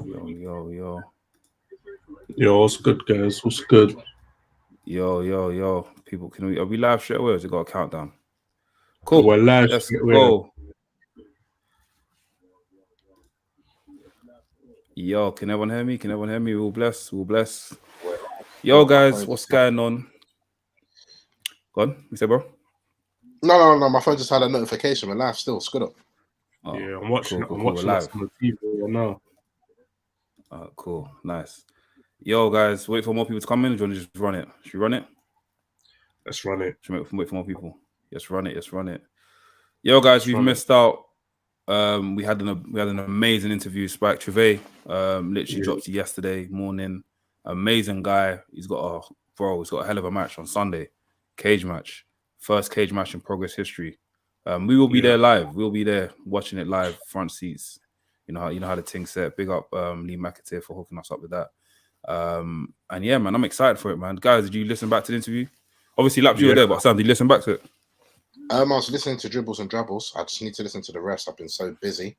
Yo. Yo, what's good, guys? What's good? Yo. People, are we live straight away or has it got a countdown? Cool. We're live. Let's go. Yo, can everyone hear me? We'll bless. Yo, guys, what's going on? Go on, you say, bro? No. My phone just had a notification. We're live still. It's good up. Oh, yeah, I'm watching. Cool. I'm watching live on the TV right now. Cool, nice. Yo, guys, wait for more people to come in. Do you want to just run it? Should we run it? Let's run it. Should we wait for more people? Yes, run it. Yo, guys, we've missed out. We had an amazing interview. Spike Trivet literally dropped yesterday morning. Amazing guy. He's got a hell of a match on Sunday. Cage match. First cage match in Progress history. We will be there live. We'll be there watching it live, front seats. You know how the thing set. Big up Lee McAteer for hooking us up with that. And yeah, man, I'm excited for it, man. Guys, did you listen back to the interview? Obviously, Laps, you were there, but Sam, did you listen back to it? I was listening to Dribbles and Drabbles. I just need to listen to the rest. I've been so busy.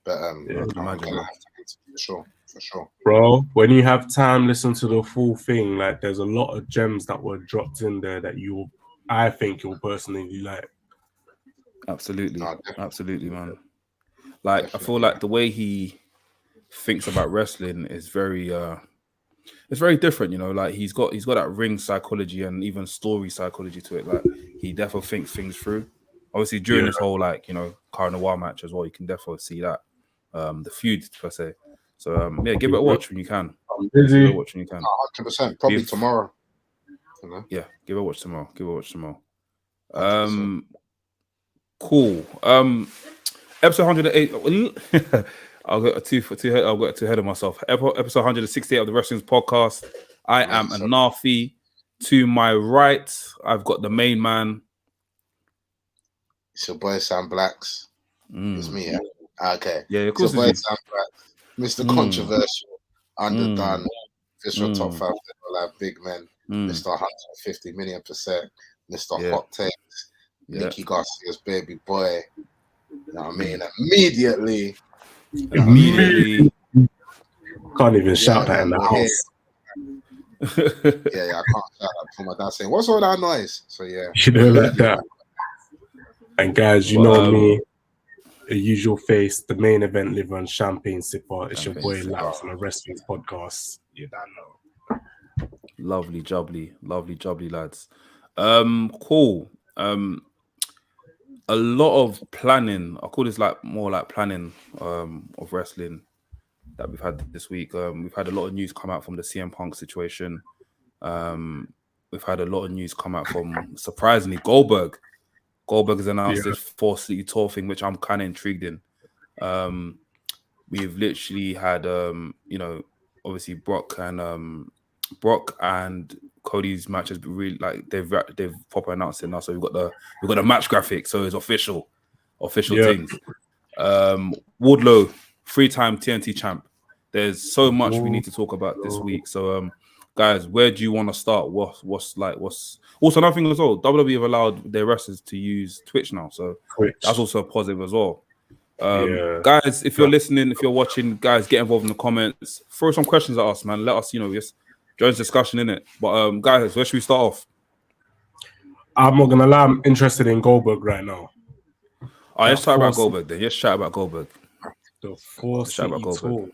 But I'm gonna have to interview for sure. Bro, when you have time, listen to the full thing. Like, there's a lot of gems that were dropped in there that I think you'll personally like. Absolutely, man. Like, definitely. I feel like the way he thinks about wrestling is very it's very different, you know. Like, he's got that ring psychology and even story psychology to it. Like, he definitely thinks things through. Obviously, during this whole, like, you know, Car Noir match as well, you can definitely see that. The feud per se. So give it a watch when you can. I'm busy. Give it a watch when you can. 100%. Probably tomorrow. You know? Yeah, give it a watch tomorrow. 100%. Cool. Episode 108. I'll get too ahead of myself. Episode 168 of the Wrestling's podcast. I am Anafi. To my right, I've got the main man. It's your boy Sam Blacks. It's me. Yeah? Okay. Yeah, of course. It's your boy Sam Blacks. Mr. Controversial, underdone, official top 5 live big men, Mr. 150 million %, Mr. Hot Takes, Nicky Garcia's baby boy. You know what I mean? Immediately. Can't even shout that in the house. I can't shout that for my dad saying, "What's all that noise?" So yeah, you know, like that. And guys, you know me, a usual face, the main event liver and champagne sipper. It's your boy Laps on the Wrestling's podcast. You don't know. Lovely jubbly, lads. Cool. A lot of planning. I call this more like planning of wrestling that we've had this week. We've had a lot of news come out from the CM Punk situation. We've had a lot of news come out from, surprisingly, Goldberg. Goldberg has announced this 4-city tour thing, which I'm kind of intrigued in. We've literally had, obviously Brock and Cody's match has been really, like, they've proper announced it now. So we've got a match graphic, so it's official things. Wardlow, 3-time TNT champ. There's so much we need to talk about this week. So guys, where do you want to start? What's also another thing as well, WWE have allowed their wrestlers to use Twitch now, so that's also a positive as well. Guys, if you're listening, if you're watching, guys, get involved in the comments, throw some questions at us, man. Let us, just join the discussion in it. But guys, where should we start off? I'm not gonna lie, I'm interested in Goldberg right now. Let's chat about Goldberg then. Let's chat about Goldberg. The 4-city tour.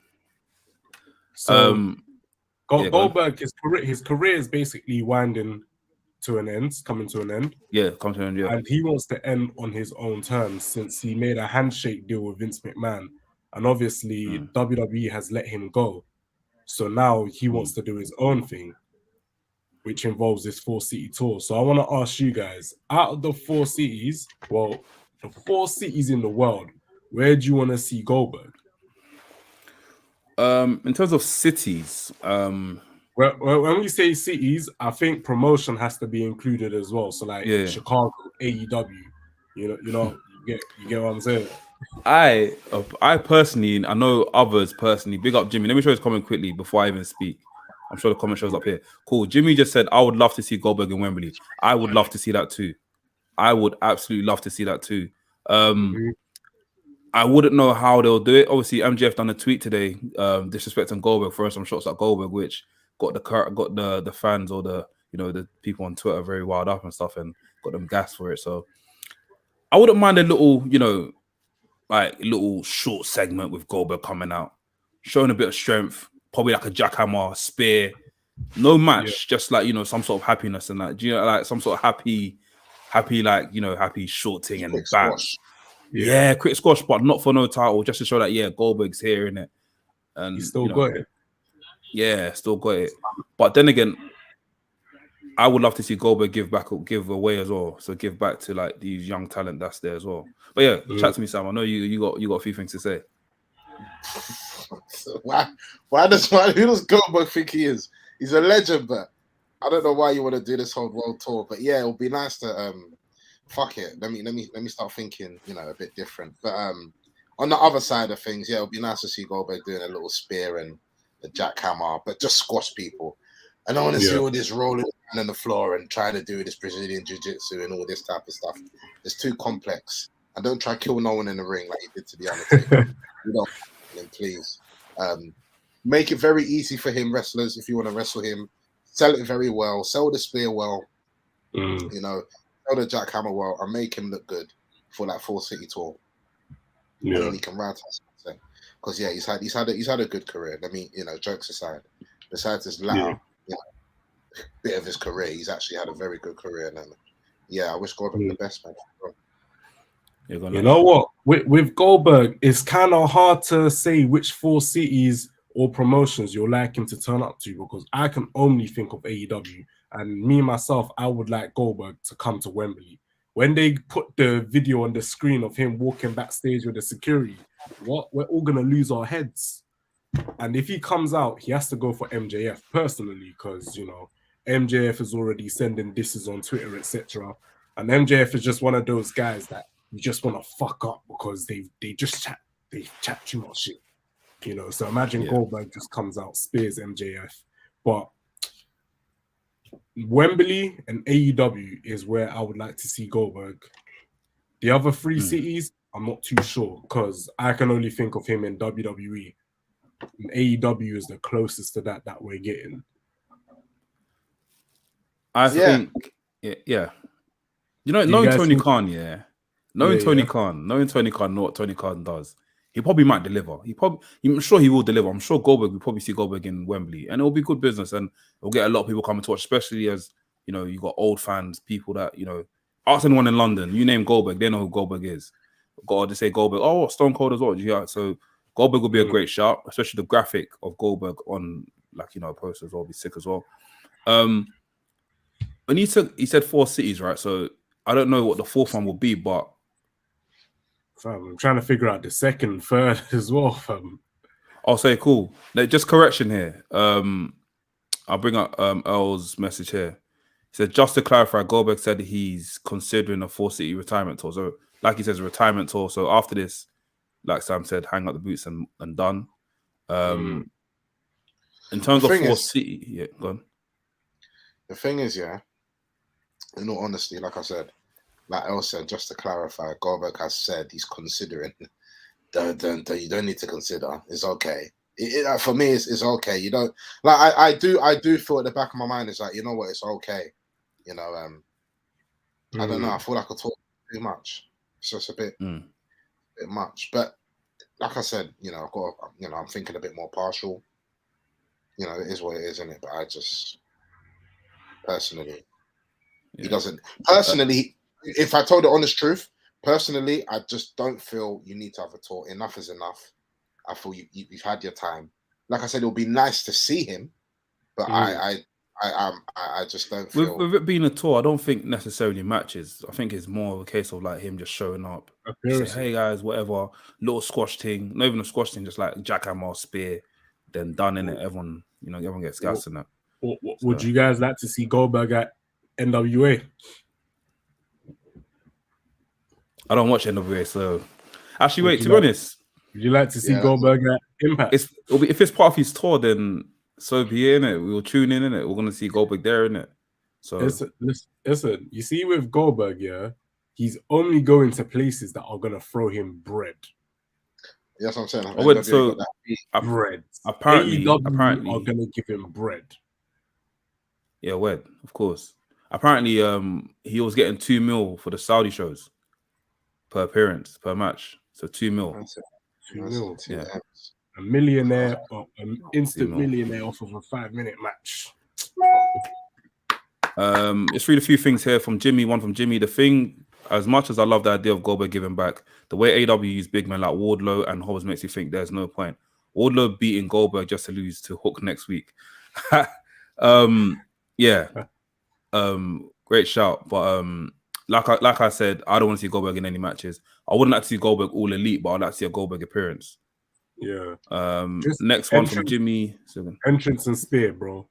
So Goldberg, his career is basically coming to an end. Yeah, coming to an end. Yeah, and he wants to end on his own terms since he made a handshake deal with Vince McMahon, and obviously WWE has let him go. So now he wants to do his own thing, which involves this 4-city tour. So I want to ask you guys, out of the 4 cities, the 4 cities in the world, where do you want to see Goldberg? In terms of cities, when we say cities, I think promotion has to be included as well. So like Chicago, AEW, you get what I'm saying? I personally, I know others personally. Big up Jimmy. Let me show his comment quickly before I even speak. I'm sure the comment shows up here. Cool. Jimmy just said, I would love to see Goldberg in Wembley. I would love to see that too. I would absolutely love to see that too. I wouldn't know how they'll do it. Obviously, MJF done a tweet today, disrespecting Goldberg, throwing some shots at Goldberg, which got the fans or the people on Twitter very wild up and stuff, and got them gassed for it. So I wouldn't mind a little, like little short segment with Goldberg coming out, showing a bit of strength, probably like a jackhammer, spear, no match, just like some sort of happiness and that. Do you know, like some sort of happy happy short thing and back. Yeah, quick squash, but not for no title, just to show that Goldberg's here, innit? And he still got it. Yeah, still got it. But then again, I would love to see Goldberg give away as well. So give back to like these young talent that's there as well. But yeah, chat to me, Sam. I know you got a few things to say. Who does Goldberg think he is? He's a legend, but I don't know why you want to do this whole world tour. But yeah, it'll be nice to fuck it. Let me start thinking, a bit different. But on the other side of things, it'll be nice to see Goldberg doing a little spear and a jackhammer, but just squash people. I don't want to see all this rolling on the floor and trying to do this Brazilian jiu-jitsu and all this type of stuff. It's too complex. And don't try to kill no one in the ring like you did to the Undertaker. Please. Make it very easy for him, wrestlers, if you want to wrestle him. Sell it very well. Sell the spear well. Sell the jackhammer well, and make him look good for that 4-city tour. Yeah, and then he can ride something. Because he's had a good career. I mean, jokes aside, besides his latter bit of his career, he's actually had a very good career. And I wish Goldberg the best, man. You know what? With Goldberg, it's kind of hard to say which 4 cities or promotions you're like him to turn up to, because I can only think of AEW. And me, myself, I would like Goldberg to come to Wembley. When they put the video on the screen of him walking backstage with the security, we're all going to lose our heads. And if he comes out, he has to go for MJF personally, because, MJF is already sending disses on Twitter, etc. And MJF is just one of those guys that you just want to fuck up because they chat too much shit. So imagine Goldberg just comes out, spears MJF. But Wembley and AEW is where I would like to see Goldberg. The other 3 cities, I'm not too sure, because I can only think of him in WWE. And AEW is the closest to that we're getting. I think, knowing Tony Khan, knowing Tony Khan, know what Tony Khan does, he probably might deliver. I'm sure he will deliver. I'm sure Goldberg, we'll probably see Goldberg in Wembley, and it'll be good business, and it'll get a lot of people coming to watch, especially as, you got old fans, people that, ask anyone in London, you name Goldberg, they know who Goldberg is. God, to say Goldberg, Stone Cold as well. So Goldberg will be a great shout, especially the graphic of Goldberg on, posters will be sick as well. When he said 4 cities, right? So I don't know what the 4th one will be, but I'm trying to figure out the 2nd, 3rd as well. I'll say cool. Just correction here. I'll bring up Earl's message here. He said, just to clarify, Goldberg said he's considering a 4-city retirement tour. So, like he says, a retirement tour. So after this, like Sam said, hang up the boots and done. In terms of 4-city, go on. The thing is, in all honesty, like I said, like El said, just to clarify, Goldberg has said he's considering. You don't need to consider. It's okay. For me, it's okay. You don't like. I do feel at the back of my mind, it's like, you know what, it's okay. I don't know. I feel like I talk too much. It's just a bit much. But like I said, I've got. I'm thinking a bit more partial. It is what it is, isn't it? But I just personally, he doesn't. Personally, if I told the honest truth, personally, I just don't feel you need to have a tour. Enough is enough. I feel you've had your time. Like I said, it'll be nice to see him, but I just don't feel. With it being a tour, I don't think necessarily matches. I think it's more of a case of like him just showing up, say, hey guys, whatever, little squash thing, not even a squash thing, just like jackhammer, spear, then done in it. Everyone gets gassed in that. Would you guys like to see Goldberg at NWA? I don't watch NWA, so actually, wait. To be honest, would you like to see Goldberg at Impact? If it's part of his tour, then so be it, innit? We'll tune in, innit? We're gonna see Goldberg there, innit? So listen, you see with Goldberg, he's only going to places that are gonna throw him bread. That's what I'm saying. Oh, wait, so got that beat. Bread. apparently, AEW are gonna give him bread. yeah, wed, of course. Apparently, he was getting $2 million for the Saudi shows per appearance, per match. So $2 million. $2 million. Yeah. A millionaire, or an instant $2 million. millionaire off of a 5-minute match. It's read a few things here from Jimmy. One from Jimmy. The thing, as much as I love the idea of Goldberg giving back, the way AEW use big men like Wardlow and Hobbs makes you think there's no point. Wardlow beating Goldberg just to lose to Hook next week. Yeah. Great shout. But like I said, I don't want to see Goldberg in any matches. I wouldn't like to see Goldberg all elite, but I'd like to see a Goldberg appearance. Yeah. Next one from Jimmy. Entrance and spear, bro.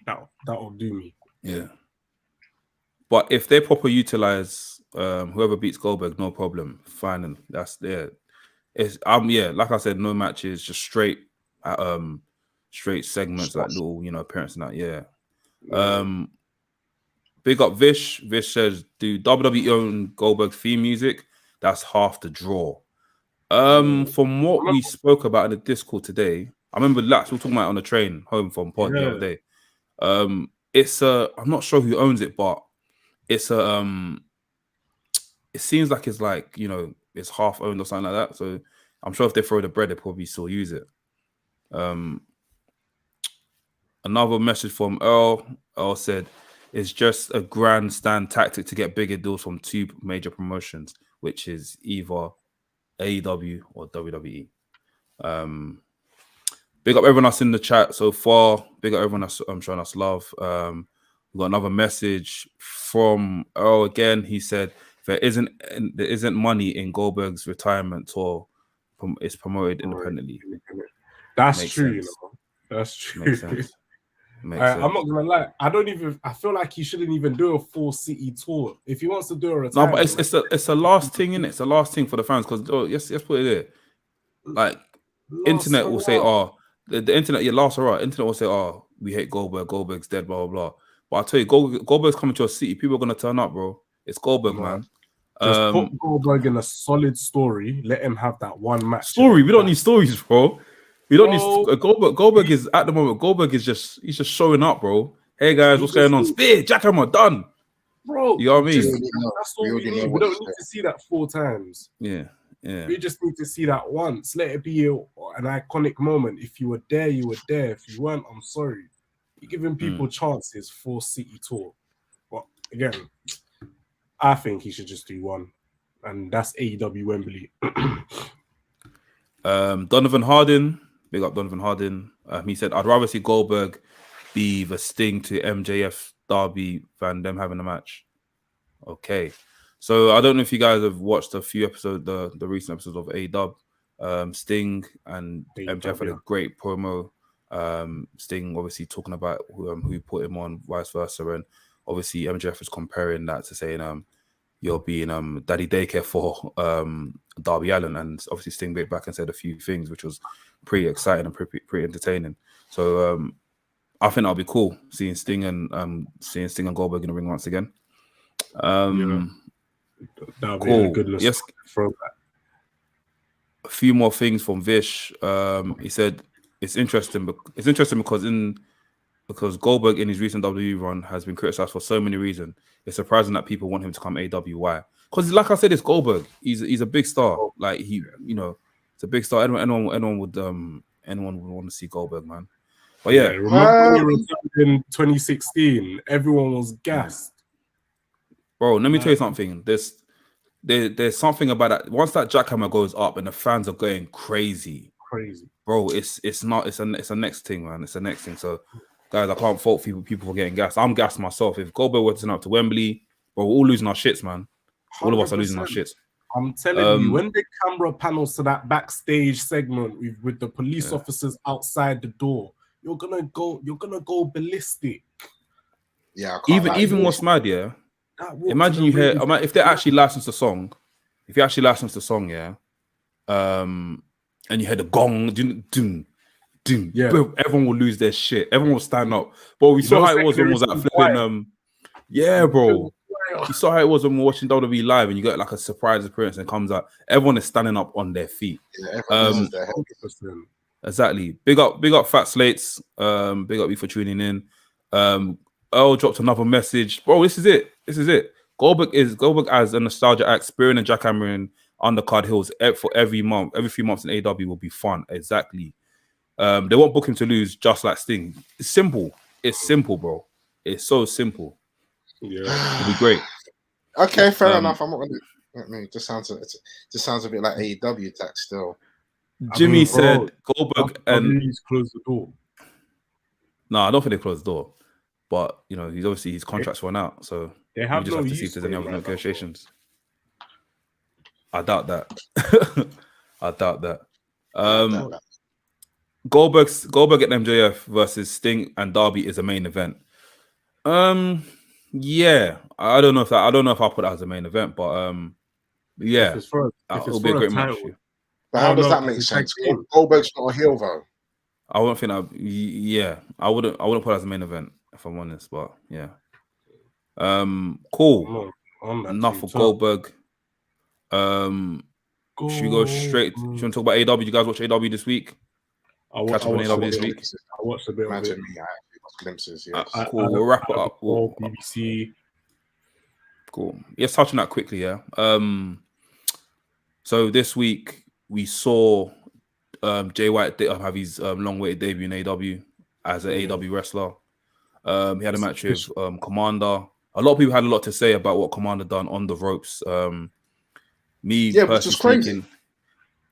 That'll do me. Yeah. But if they proper utilize whoever beats Goldberg, no problem. Fine, and that's there. It's like I said, no matches, just straight segments, like little, appearance and that. Yeah. Big up Vish. Vish says, do WWE own Goldberg theme music? That's half the draw. From what we spoke about in the Discord today, I remember we were talking about it on the train home from pod the other day. It's I'm not sure who owns it, but it's it seems like it's like, it's half owned or something like that. So I'm sure if they throw the bread, they probably still use it. Another message from Earl. Earl said, it's just a grandstand tactic to get bigger deals from two major promotions, which is either AEW or WWE. Big up everyone that's in the chat so far. Big up everyone that's showing us love. We got another message from Earl again. He said there isn't money in Goldberg's retirement tour. It's promoted independently. That's Makes true. sense. That's true. Makes sense. I'm not gonna lie. I feel like he shouldn't even do a full city tour if he wants to do a retirement. No, but it's a last thing, innit? It's a last thing for the fans because let's put it there. Like internet will say, the internet, last hurrah. Internet will say, we hate Goldberg. Goldberg's dead. Blah blah blah. But I tell you, Goldberg's coming to a city. People are gonna turn up, bro. It's Goldberg, man. Just put Goldberg in a solid story. Let him have that one match. Story. We don't need stories, bro. We don't need Goldberg is at the moment. Goldberg is just showing up, bro. Hey guys, what's going on? Spear, jackhammer, done, bro. You know what I mean? That's all we need. We don't need to see that 4 times. Yeah. We just need to see that once. Let it be an iconic moment. If you were there, you were there. If you weren't, I'm sorry. You're giving people chances for City Tour. But again, I think he should just do one, and that's AEW Wembley. Donovan Hardin. Big up Donovan Hardin. He said, I'd rather see Goldberg be the Sting to MJF Darby than them having a match. Okay. So I don't know if you guys have watched a few episodes, the recent episodes of AEW. Sting and MJF had a great promo. Sting obviously talking about who put him on, vice versa. And obviously MJF is comparing that to saying, you're being daddy daycare for Darby Allin, and obviously Sting bit back and said a few things which was pretty exciting and pretty entertaining. So I think that'll be cool seeing Sting and Goldberg in the ring once again. That'll cool. be a good Yes. throwback. A few more things from Vish. He said it's interesting because Goldberg in his recent WWE run has been criticized for so many reasons. It's surprising that people want him to come AEW. Why? Because, like I said, it's Goldberg. He's a big star. Like it's a big star. Anyone would want to see Goldberg, man. But yeah, remember when he returned in 2016? Everyone was gassed. Bro, let me tell you something. There's something about that. Once that jackhammer goes up and the fans are going crazy, bro. It's a next thing, man. It's a next thing. So. Guys, I can't fault people for getting gassed. I'm gassed myself. If Goldberg were to turn up to Wembley, bro, we're all losing our shits, man. All of us are losing our shits. I'm telling you, when the camera panels to that backstage segment with the police officers outside the door, you're gonna go ballistic. Yeah. Even what's mad, yeah. Imagine you hear if they actually license the song, and you hear the gong, doom. Yeah, bro, everyone will lose their shit. Everyone will stand up. But we saw how it was when it was at flipping. Yeah, bro. You saw how it was when we were watching WWE live, and you get like a surprise appearance and comes out. Everyone is standing up on their feet. Yeah, everyone is there. Exactly. Big up Fat Slates. Big up you for tuning in. Earl dropped another message. Bro, this is it. Goldberg as a nostalgia act, Spearing and jackhammering undercard hills for every 3 months in AEW will be fun. Exactly. They won't book him to lose, just like Sting. It's simple. It's simple, bro. It's so simple. Yeah, it'll be great. Okay, fair enough. I'm not gonna. I mean, it just sounds a bit like AEW tax still. Jimmy said Goldberg and he's closed the door. No, I don't think they closed the door. But you know, his contract's run out, so they have we just no have to see if there's any other negotiations. I doubt that. I doubt that. Goldberg at MJF versus Sting and Darby is a main event. Yeah, I don't know if I'll put that as a main event, but yeah, it'll be a great match. But how does that make sense? Goldberg's not a heel though. I wouldn't think that. Yeah, I wouldn't put it as a main event if I'm honest. But yeah, cool. Enough for Goldberg. Should we go straight? Should we talk about AEW? You guys watch AEW this week? Catch up on AEW this week. I watched a bit of it. Glimpses. Yes. Cool. We'll wrap it up. BBC. Cool. Let's touch on that quickly. Yeah. So this week we saw Jay White have his long-awaited debut in AEW as an AEW wrestler. He had a match with Commander. A lot of people had a lot to say about what Commander done on the ropes. Which is crazy.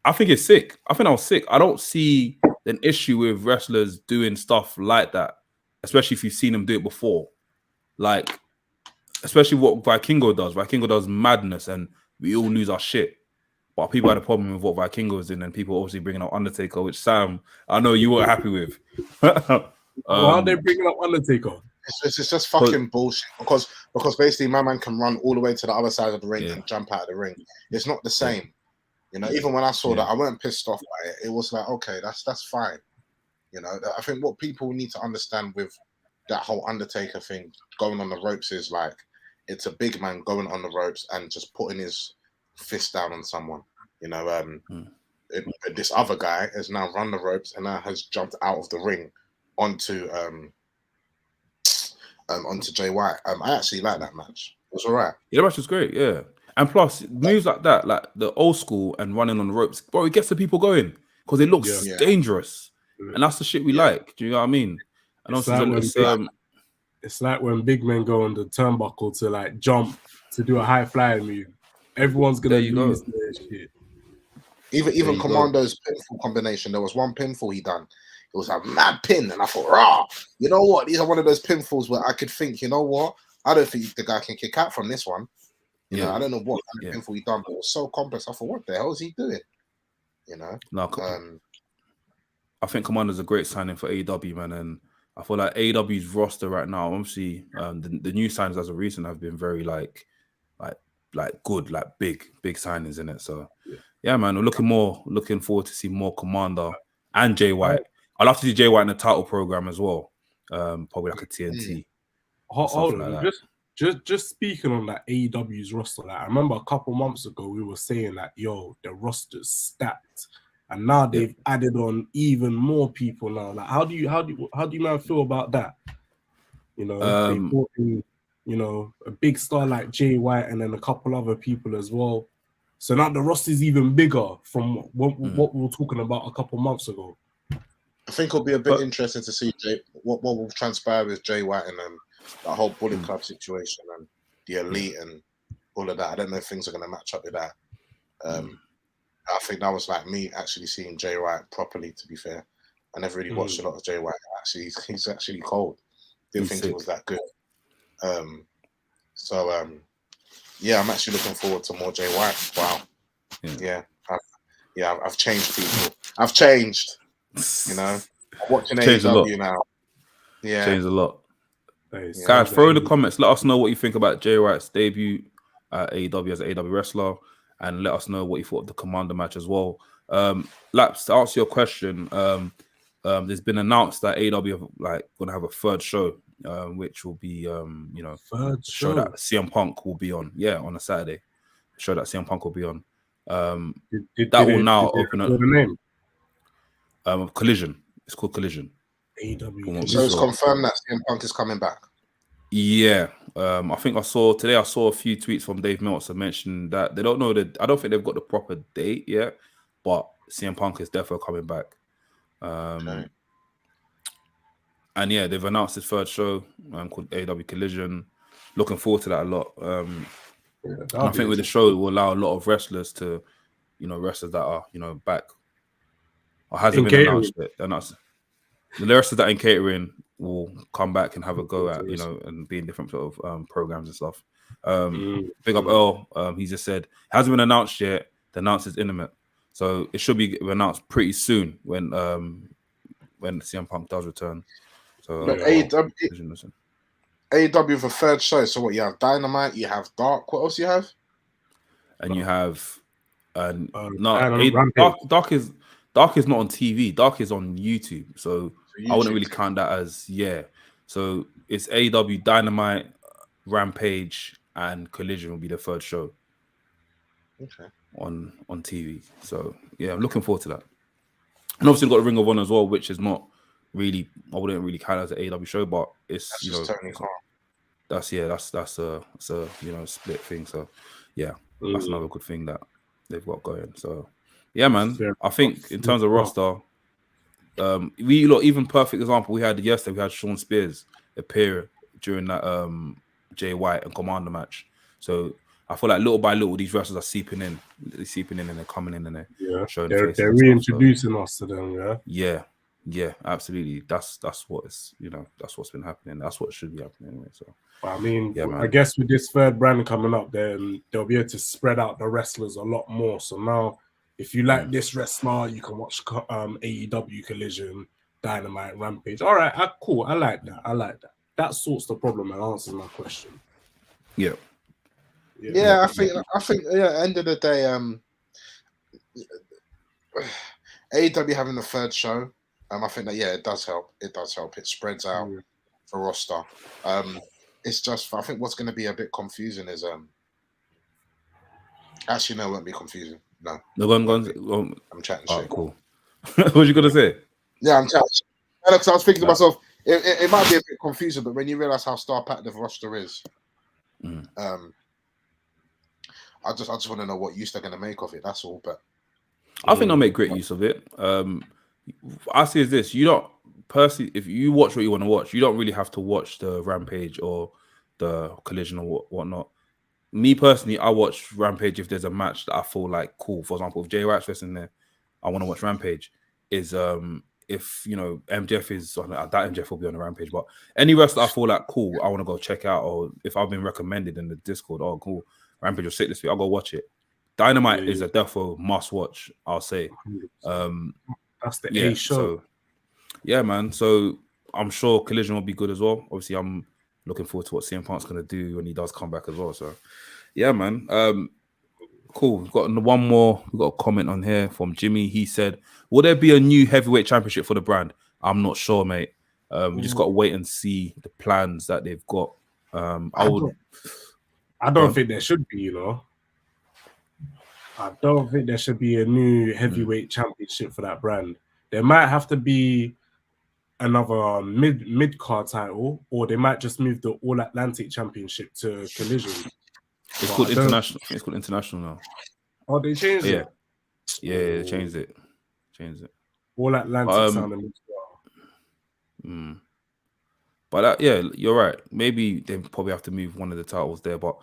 I think it's sick. I think I was sick. I don't see an issue with wrestlers doing stuff like that, especially if you've seen them do it before. Like, especially what Vikingo does. Vikingo does madness, and we all lose our shit. But people had a problem with what Vikingo was in, and people obviously bringing up Undertaker, which Sam, I know you weren't happy with. Why are they bringing up Undertaker? It's just fucking bullshit. Because basically my man can run all the way to the other side of the ring and jump out of the ring. It's not the same. You know, even when I saw that, I weren't pissed off by it. It was like, okay, that's fine. You know, I think what people need to understand with that whole Undertaker thing going on the ropes is like, it's a big man going on the ropes and just putting his fist down on someone. You know, this other guy has now run the ropes and now has jumped out of the ring onto Jay White. I actually like that match. It was all right. Yeah, the match was great. Yeah, and plus moves like that, like the old school and running on the ropes, bro, it gets the people going because it looks dangerous, and that's the shit we like. Do you know what I mean? And it's like when big men go on the turnbuckle to like jump to do a high flying move. Everyone's gonna lose their shit. Even Commando's pinfall combination, there was one pinfall he done. It was a mad pin, and I thought, rah, you know what? These are one of those pinfalls where I could think, you know what? I don't think the guy can kick out from this one. You know, I don't know what kind of pinfall he done, but it was so complex. I thought, what the hell is he doing? You know? No, I think Commander's a great signing for AEW, man, and I feel like AEW's roster right now, obviously, the new signings as of recent have been very like good, like big signings in it. So yeah, man, we're looking forward to see more Commander and Jay White. I'd love to see Jay White in the title program as well. Probably like a TNT. Hold on, like just speaking on that AEW's roster, like I remember a couple months ago we were saying that the roster's stacked, and now they've added on even more people now. Like how do you man feel about that? You know, they brought in, you know, a big star like Jay White and then a couple other people as well. So now the roster's even bigger from what we were talking about a couple months ago. I think it'll be a bit interesting to see what will transpire with Jay White and that whole Bullet Club situation and the Elite and all of that. I don't know if things are going to match up with that. I think that was like me actually seeing Jay White properly, to be fair. I never really watched a lot of Jay White. Actually, he's actually cold. Didn't think he was that good. Yeah, I'm actually looking forward to more Jay White. Wow. I've changed people. I've changed. You know, I'm watching AEW now. Yeah, changed a lot. Guys, throw in the comments. Let us know what you think about Jay White's debut at AEW as an AEW wrestler, and let us know what you thought of the Commander match as well. Laps, to answer your question, there's been announced that AEW are like going to have a third show which will be you know, third show that CM Punk will be on. Yeah, on a Saturday. Show that CM Punk will be on. That will now open up. The name? Collision. It's called Collision. AEW. So it's confirmed that CM Punk is coming back. Yeah, I think I saw a few tweets from Dave Meltzer mentioning that they don't know that. I don't think they've got the proper date yet, but CM Punk is definitely coming back. Okay. And yeah, they've announced his third show called AEW Collision. Looking forward to that a lot. And I think with the show, it will allow a lot of wrestlers to, you know, wrestlers that are, you know, back or hasn't been announced yet. The wrestlers that in catering will come back and have a go at, you know, and be in different sort of programs and stuff. Big up Earl. He just said hasn't been announced yet. The announce is intimate, so it should be announced pretty soon when CM Punk does return. So AEW for third show. So what you have? Dynamite. You have Dark. What else you have? And you have Dark is not on TV. Dark is on YouTube. So I wouldn't really count that as So it's AEW Dynamite, Rampage, and Collision will be the third show. Okay. On TV. So yeah, I'm looking forward to that. And obviously we've got Ring of Honor as well, which is not really, I wouldn't really count as an AEW show, but it's that's you just know Tony Khan. that's a you know split thing. So yeah, that's another good thing that they've got going. So yeah, man. I think in terms of roster, even perfect example we had yesterday. We had Sean Spears appear during that Jay White and Commander match. So I feel like little by little these wrestlers are seeping in, and they're coming in and they're showing faces. They're reintroducing us to them. Yeah, absolutely. That's what's that's what's been happening. That's what should be happening anyway. So I mean, I guess with this third brand coming up, then they'll be able to spread out the wrestlers a lot more. So now, if you like this wrestler, you can watch AEW Collision, Dynamite, Rampage. All right, cool. I like that. That sorts the problem and answers my question. Yeah. I think. At the end of the day, AEW having the third show. I think that it does help. It spreads out the roster. It's just I think what's going to be a bit confusing is actually no, it won't be confusing. No, I'm chatting shit. Cool. What was you gonna say? Yeah, I'm chatting. Because I was thinking to myself, it might be a bit confusing, but when you realize how star-packed the roster is, I just want to know what use they're going to make of it. That's all. But I think they'll make great use of it. I see is this: you don't personally, if you watch what you want to watch, you don't really have to watch the Rampage or the Collision or whatnot. Me personally, I watch Rampage if there's a match that I feel like cool. For example, if Jay White's wrestling there, I want to watch Rampage. If MJF is on that, MJF will be on the Rampage. But any wrestler I feel like cool, I want to go check out. Or if I've been recommended in the Discord, oh cool, Rampage will sit this week, I'll go watch it. Dynamite is a defo must watch. I'll say. That's the A show. So, yeah, man. So I'm sure Collision will be good as well. Obviously, I'm looking forward to what CM Punk's going to do when he does come back as well. So, yeah, man. Cool. We've got one more. We've got a comment on here from Jimmy. He said, will there be a new heavyweight championship for the brand? I'm not sure, mate. We just got to wait and see the plans that they've got. I don't think there should be, I don't think there should be a new heavyweight championship for that brand. There might have to be another mid-card title, or they might just move the All Atlantic Championship to Collision. It's called international. It's called international now. Oh, they changed it. Yeah, they changed it. All Atlantic sounding well. But you're right. Maybe they probably have to move one of the titles there, but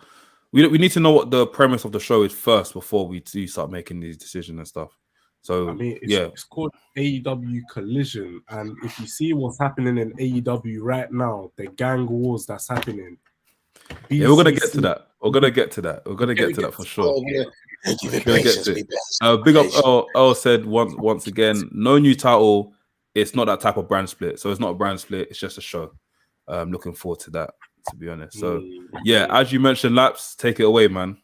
we need to know what the premise of the show is first before we do start making these decisions and stuff. So I mean, it's called AEW Collision, and if you see what's happening in AEW right now, the gang wars that's happening. BCC, we're gonna get to that. We're gonna get to that for sure. Big up. Earl said once again, no new title. It's not that type of brand split, so it's not a brand split. It's just a show. I'm looking forward to that, to be honest. So as you mentioned, Laps, take it away, man.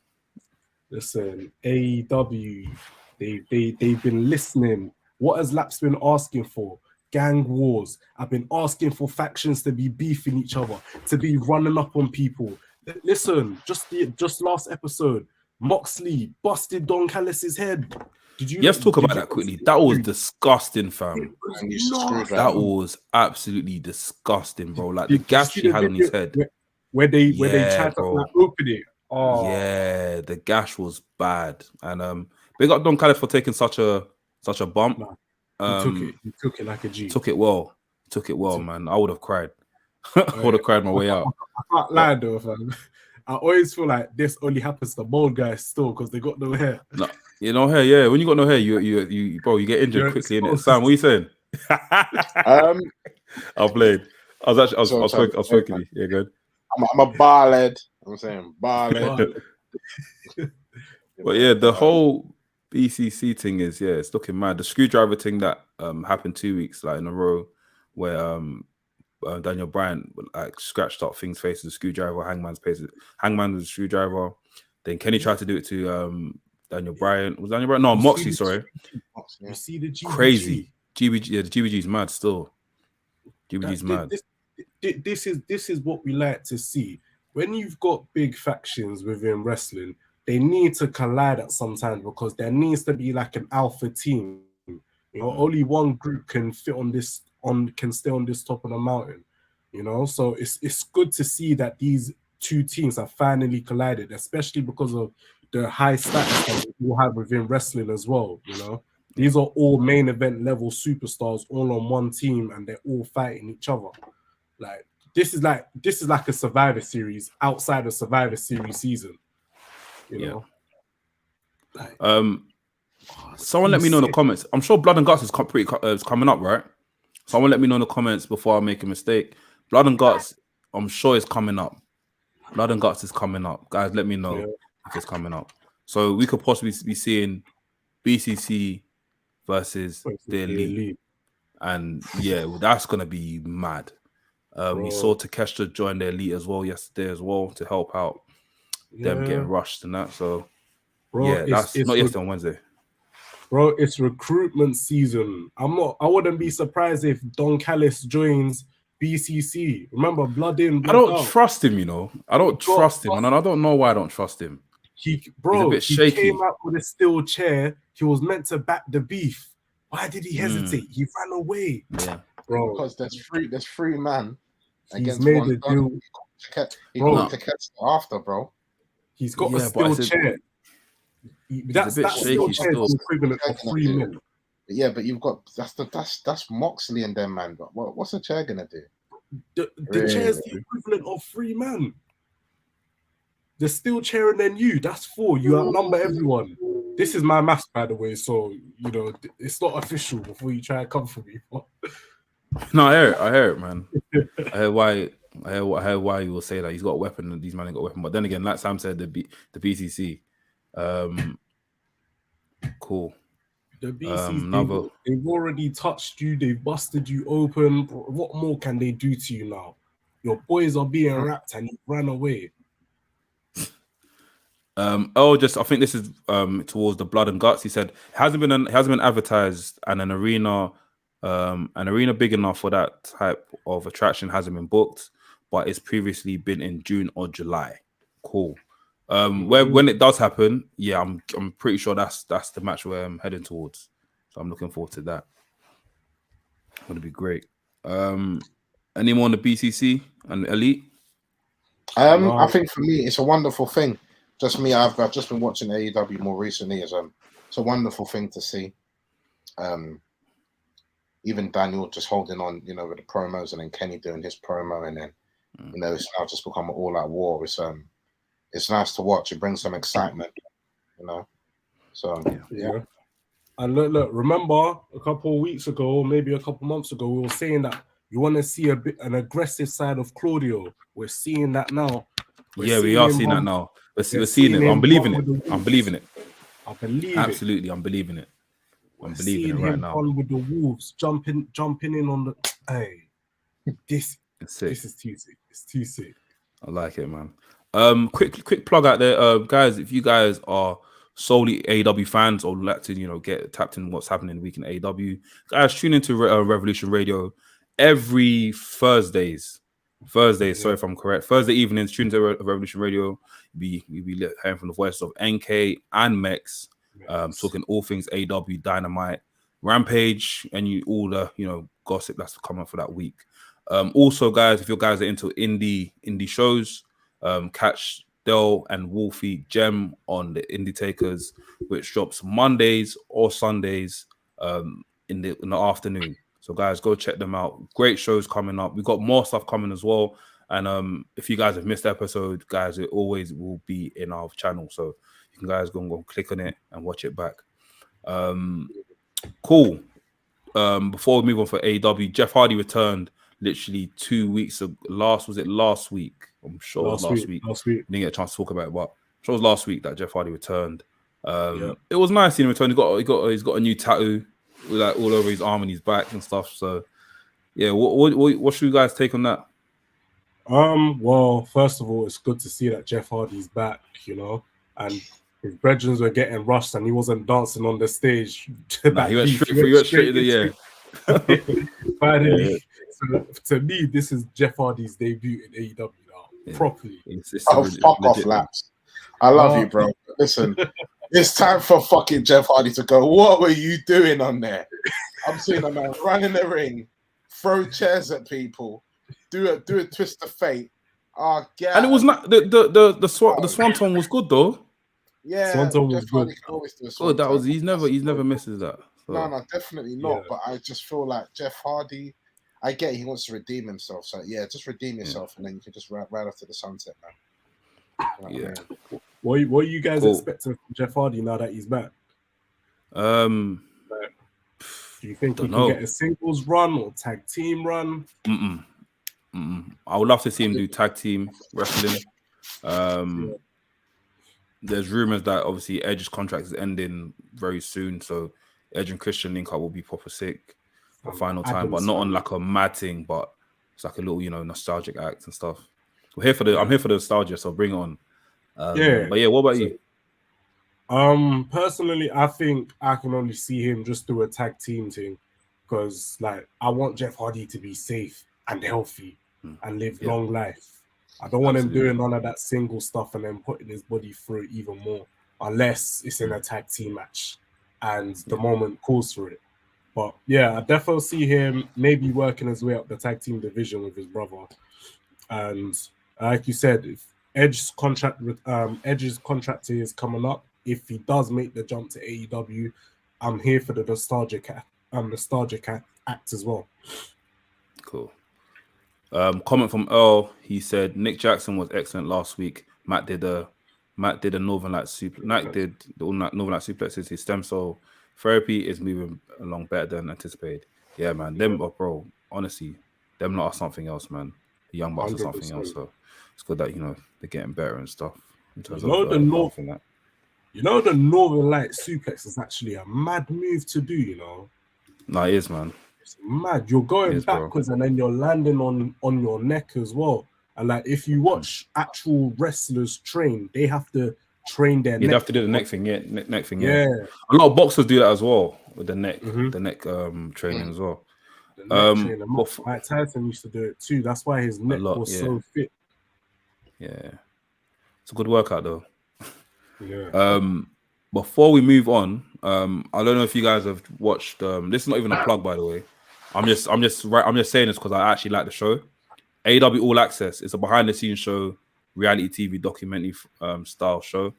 Listen, AEW, they've been listening. What has Laps been asking for? gang wars. I've been asking for factions to be beefing each other, to be running up on people. Listen, just last episode, Moxley busted Don Callis's head. Did you? Let's talk about that quickly. That was disgusting, fam. That was absolutely disgusting, bro. Like the gash he had on his head. Where they tried to like, open it. Oh. Yeah, the gash was bad. And they got Don Callis for taking such a bump. He took it like a G. Took it well, man. I would have cried. I would have cried my way out. I can't lie though, fam. I always feel like this only happens to bald guys still because they got no hair. No, you know hair, yeah. When you got no hair, you bro, you get injured quickly, innit? Sam, what are you saying? I played. I was spoken. Yeah, good. I'm a bar lad. I'm saying bar lad. But yeah, the whole BCC thing is, yeah, it's looking mad. The screwdriver thing that happened 2 weeks like in a row, where Daniel Bryan like scratched up Thing's face with a screwdriver, Hangman's face, Hangman with a screwdriver. Then Kenny tried to do it to Daniel Bryan. Was Daniel Bryan? No, Moxley. Sorry. You see the GBG. Crazy. GBG. Yeah, the GBG is mad still. GBG's mad. This is what we like to see. When you've got big factions within wrestling, they need to collide at some time because there needs to be like an alpha team. You know, only one group can fit on this can stay on this top of the mountain. You know, so it's good to see that these two teams have finally collided, especially because of the high status that we have within wrestling as well. You know, these are all main event level superstars all on one team, and they're all fighting each other. Like this is like a Survivor Series outside of Survivor Series season. You know, like, someone let me know in the comments. I'm sure Blood and Guts is coming up, right? Someone let me know in the comments before I make a mistake. Blood and Guts, I'm sure it's coming up. Blood and Guts is coming up, guys. Let me know if it's coming up. So we could possibly be seeing BCC versus the Elite, and yeah, that's gonna be mad. We saw Takeshita join the Elite as well yesterday as well to help out them getting rushed and that. So yeah, that's not yesterday on Wednesday. Bro, it's recruitment season. I wouldn't be surprised if Don Callis joins BCC. Remember, blood in, blood I don't out. trust him, you know. I don't trust him, and I don't know why I don't trust him. He's a bit shaky. Came out with a steel chair. He was meant to back the beef. Why did he hesitate? He ran away. Yeah, bro. Because there's three man against made one. A deal. He got Takeshita after, bro. He's got a steel chair. That's steel chair is equivalent of 3 men. Yeah, but you've got that's Moxley and them, man. But what's the chair gonna do? The chair is the equivalent of 3 men. The steel chair and then that's 4. You outnumber everyone. This is my maths, by the way, so you know it's not official before you try to come for me. No, I hear it, man. I hear why you will say that. He's got a weapon and these men ain't got a weapon. But then again, like Sam said, the BCC. Cool. The BCC, they've already touched you, they've busted you open. What more can they do to you now? Your boys are being wrapped and you ran away. I think this is towards the Blood and Guts. He said it hasn't been advertised, and an arena big enough for that type of attraction hasn't been booked, but it's previously been in June or July. Cool. When it does happen, yeah, I'm pretty sure that's the match where I'm heading towards. So I'm looking forward to that. It's gonna be great. Any more on the BCC and Elite? I think for me, it's a wonderful thing. Just me, I've just been watching AEW more recently. It's a wonderful thing to see. Even Daniel just holding on, you know, with the promos, and then Kenny doing his promo, and then you know it's now just become an all-out war. It's nice to watch. It brings some excitement, you know. So yeah. And look, remember a couple of weeks ago, maybe a couple months ago, we were saying that you want to see an aggressive side of Claudio. We're seeing that now. We are seeing that now. We're seeing it. I'm believing it. I believe it. Absolutely, I'm believing it. I'm believing it right now. On with the Wolves, jumping in on the. Hey, this is too sick. It's too sick. I like it, man. Quick plug out there, guys. If you guys are solely AEW fans or like to, get tapped in what's happening in the week in AEW, guys, tune into Revolution Radio every Thursdays. Sorry if I'm correct. Thursday evenings, tune to Revolution Radio. We hearing from the voice of NK and Mex, talking all things AEW, Dynamite, Rampage, and all the gossip that's coming for that week. Also, guys, if you guys are into indie shows, catch Del and Wolfie Gem on the Indie Takers, which drops Mondays or Sundays in the afternoon. So guys, go check them out. Great shows coming up. We've got more stuff coming as well. And if you guys have missed the episode, guys, it always will be in our channel. So you can guys go and click on it and watch it back. Cool. Before we move on for AEW, Jeff Hardy returned literally 2 weeks ago. Last week? I'm sure it was last week. Didn't get a chance to talk about it, but I'm sure it was last week that Jeff Hardy returned. It was nice seeing him return. He's got a new tattoo with like all over his arm and his back and stuff. So yeah, what should you guys take on that? Well, first of all, it's good to see that Jeff Hardy's back, and his brethren were getting rushed and he wasn't dancing on the stage. He went straight to the Finally, so to me, this is Jeff Hardy's debut in AEW now, properly. Fuck off, Laps. I love you, bro. Listen, it's time for fucking Jeff Hardy to go. What were you doing on there? I'm seeing a man run in the ring, throw chairs at people, do a twist of fate. Oh, yeah. And it was not the swanton was good though. Yeah, Swanton was good. Oh, that was he's never misses that. So. No, definitely not. But I just feel like Jeff Hardy. I get he wants to redeem himself. So yeah, just redeem yourself, and then you can just ride off to the sunset, man. Yeah. What are you guys expecting from Jeff Hardy now that he's back? Do you think he can get a singles run or tag team run? I would love to see him do tag team wrestling. There's rumors that obviously Edge's contract is ending very soon, so Edge and Christian link up will be proper sick for final time, but not on like a mad thing, but it's like a little nostalgic act and stuff. I'm here for the nostalgia, so bring it on. But yeah, what about you? Personally, I think I can only see him just do a tag team thing, because like I want Jeff Hardy to be safe and healthy and live long life. I don't want him doing none of that single stuff and then putting his body through it even more, unless it's in a tag team match and the moment calls for it. But yeah, I definitely see him maybe working his way up the tag team division with his brother. And like you said, if Edge's contract is coming up, if he does make the jump to AEW, I'm here for the nostalgic act as well. Cool. Comment from Earl. He said Nick Jackson was excellent last week. Matt did a Northern Light suplex. Matt did the Northern Light suplexes. His stem cell therapy is moving along better than anticipated. Yeah, man. Them, bro. Honestly, them lot are something else, man. The Young Bucks are something else. So it's good that they're getting better and stuff. In terms of the Northern Light suplex is actually a mad move to do. No, it is, man. It's mad. You're going backwards and then you're landing on your neck as well. And like if you watch actual wrestlers train, they have to train their neck. You'd have to do the neck thing, neck thing. Yeah. A lot of boxers do that as well with the neck, training as well. Mike Tyson used to do it too. That's why his neck was so fit. Yeah, it's a good workout though. Yeah. Before we move on, I don't know if you guys have watched. This is not even a plug, by the way. I'm just saying this because I actually like the show. AEW All Access. It's a behind-the-scenes show, reality TV documentary style show.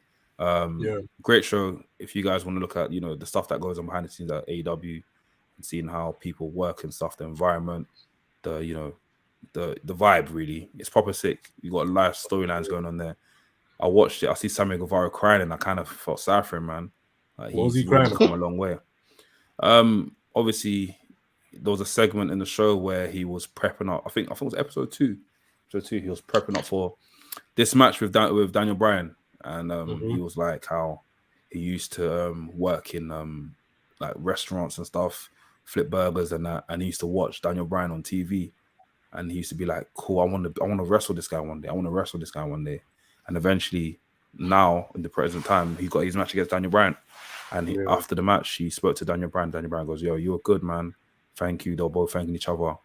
Great show. If you guys want to look at the stuff that goes on behind the scenes at AEW and seeing how people work and stuff, the environment, the vibe. Really, it's proper sick. You got live storylines going on there. I watched it. I see Sammy Guevara crying, and I kind of felt sad for him, man. He's crying? Come a long way. Obviously, there was a segment in the show where he was prepping up. I think it was episode 2. He was prepping up for this match with Daniel Bryan, and he was like how he used to work in like restaurants and stuff, flip burgers and that, and he used to watch Daniel Bryan on TV, and he used to be like, "Cool, I want to wrestle this guy one day. I want to wrestle this guy one day." And eventually, now in the present time, he got his match against Daniel Bryan, and after the match, he spoke to Daniel Bryan. Daniel Bryan goes, "Yo, you were good, man. Thank you." They were both thanking each other, and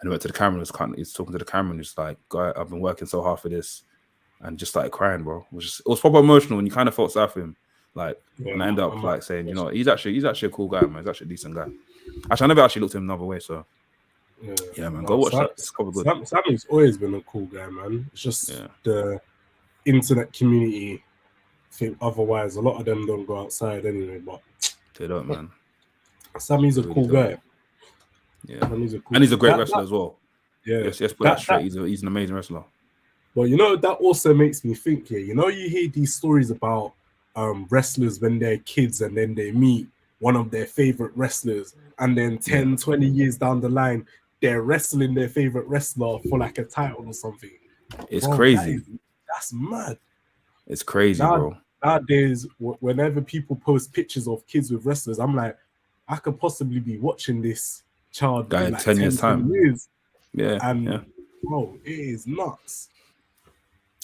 he went to the camera. He's talking to the camera, and he's like, "Guy, I've been working so hard for this," and just started crying, bro. It was proper emotional, and you kind of felt sad for him. Like, and I end up like saying, you know, he's actually a cool guy, man. He's actually a decent guy. Actually, I never actually looked at him another way, so. Yeah, man, go watch that. It's probably good. Sammy's always been a cool guy, man. It's just the internet community think otherwise. A lot of them don't go outside anyway, but they don't, man. Sammy's a cool guy. Yeah, and he's a great wrestler as well. Yeah, let's put that straight. He's an amazing wrestler. But you know, that also makes me think here. You know, you hear these stories about wrestlers when they're kids and then they meet one of their favorite wrestlers, and then 10, 20 years down the line, they're wrestling their favorite wrestler for like a title or something. It's crazy. That's mad. It's crazy, bro. Nowadays, whenever people post pictures of kids with wrestlers, I'm like, I could possibly be watching this child guy in like 10 years' time. Bro, it is nuts.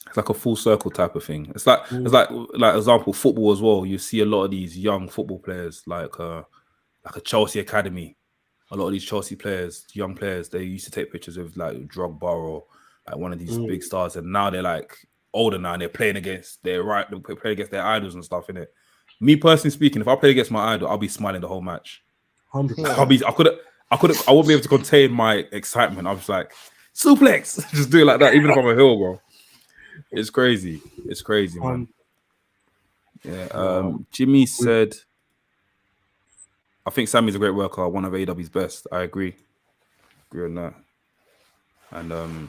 It's like a full circle type of thing. It's like example, football as well. You see a lot of these young football players, like a Chelsea academy. A lot of these Chelsea players, young players, they used to take pictures with like Drogba or like one of these big stars, and now they're like older now and they're playing against their idols and stuff, innit? Me personally speaking, if I play against my idol, I'll be smiling the whole match. 100%. I won't be able to contain my excitement. I was like, suplex, just do it like that, even if I'm a heel, bro. It's crazy. It's crazy, man. Yeah. Jimmy said, I think Sammy's a great worker, one of AEW's best. I agree. Agree on that. And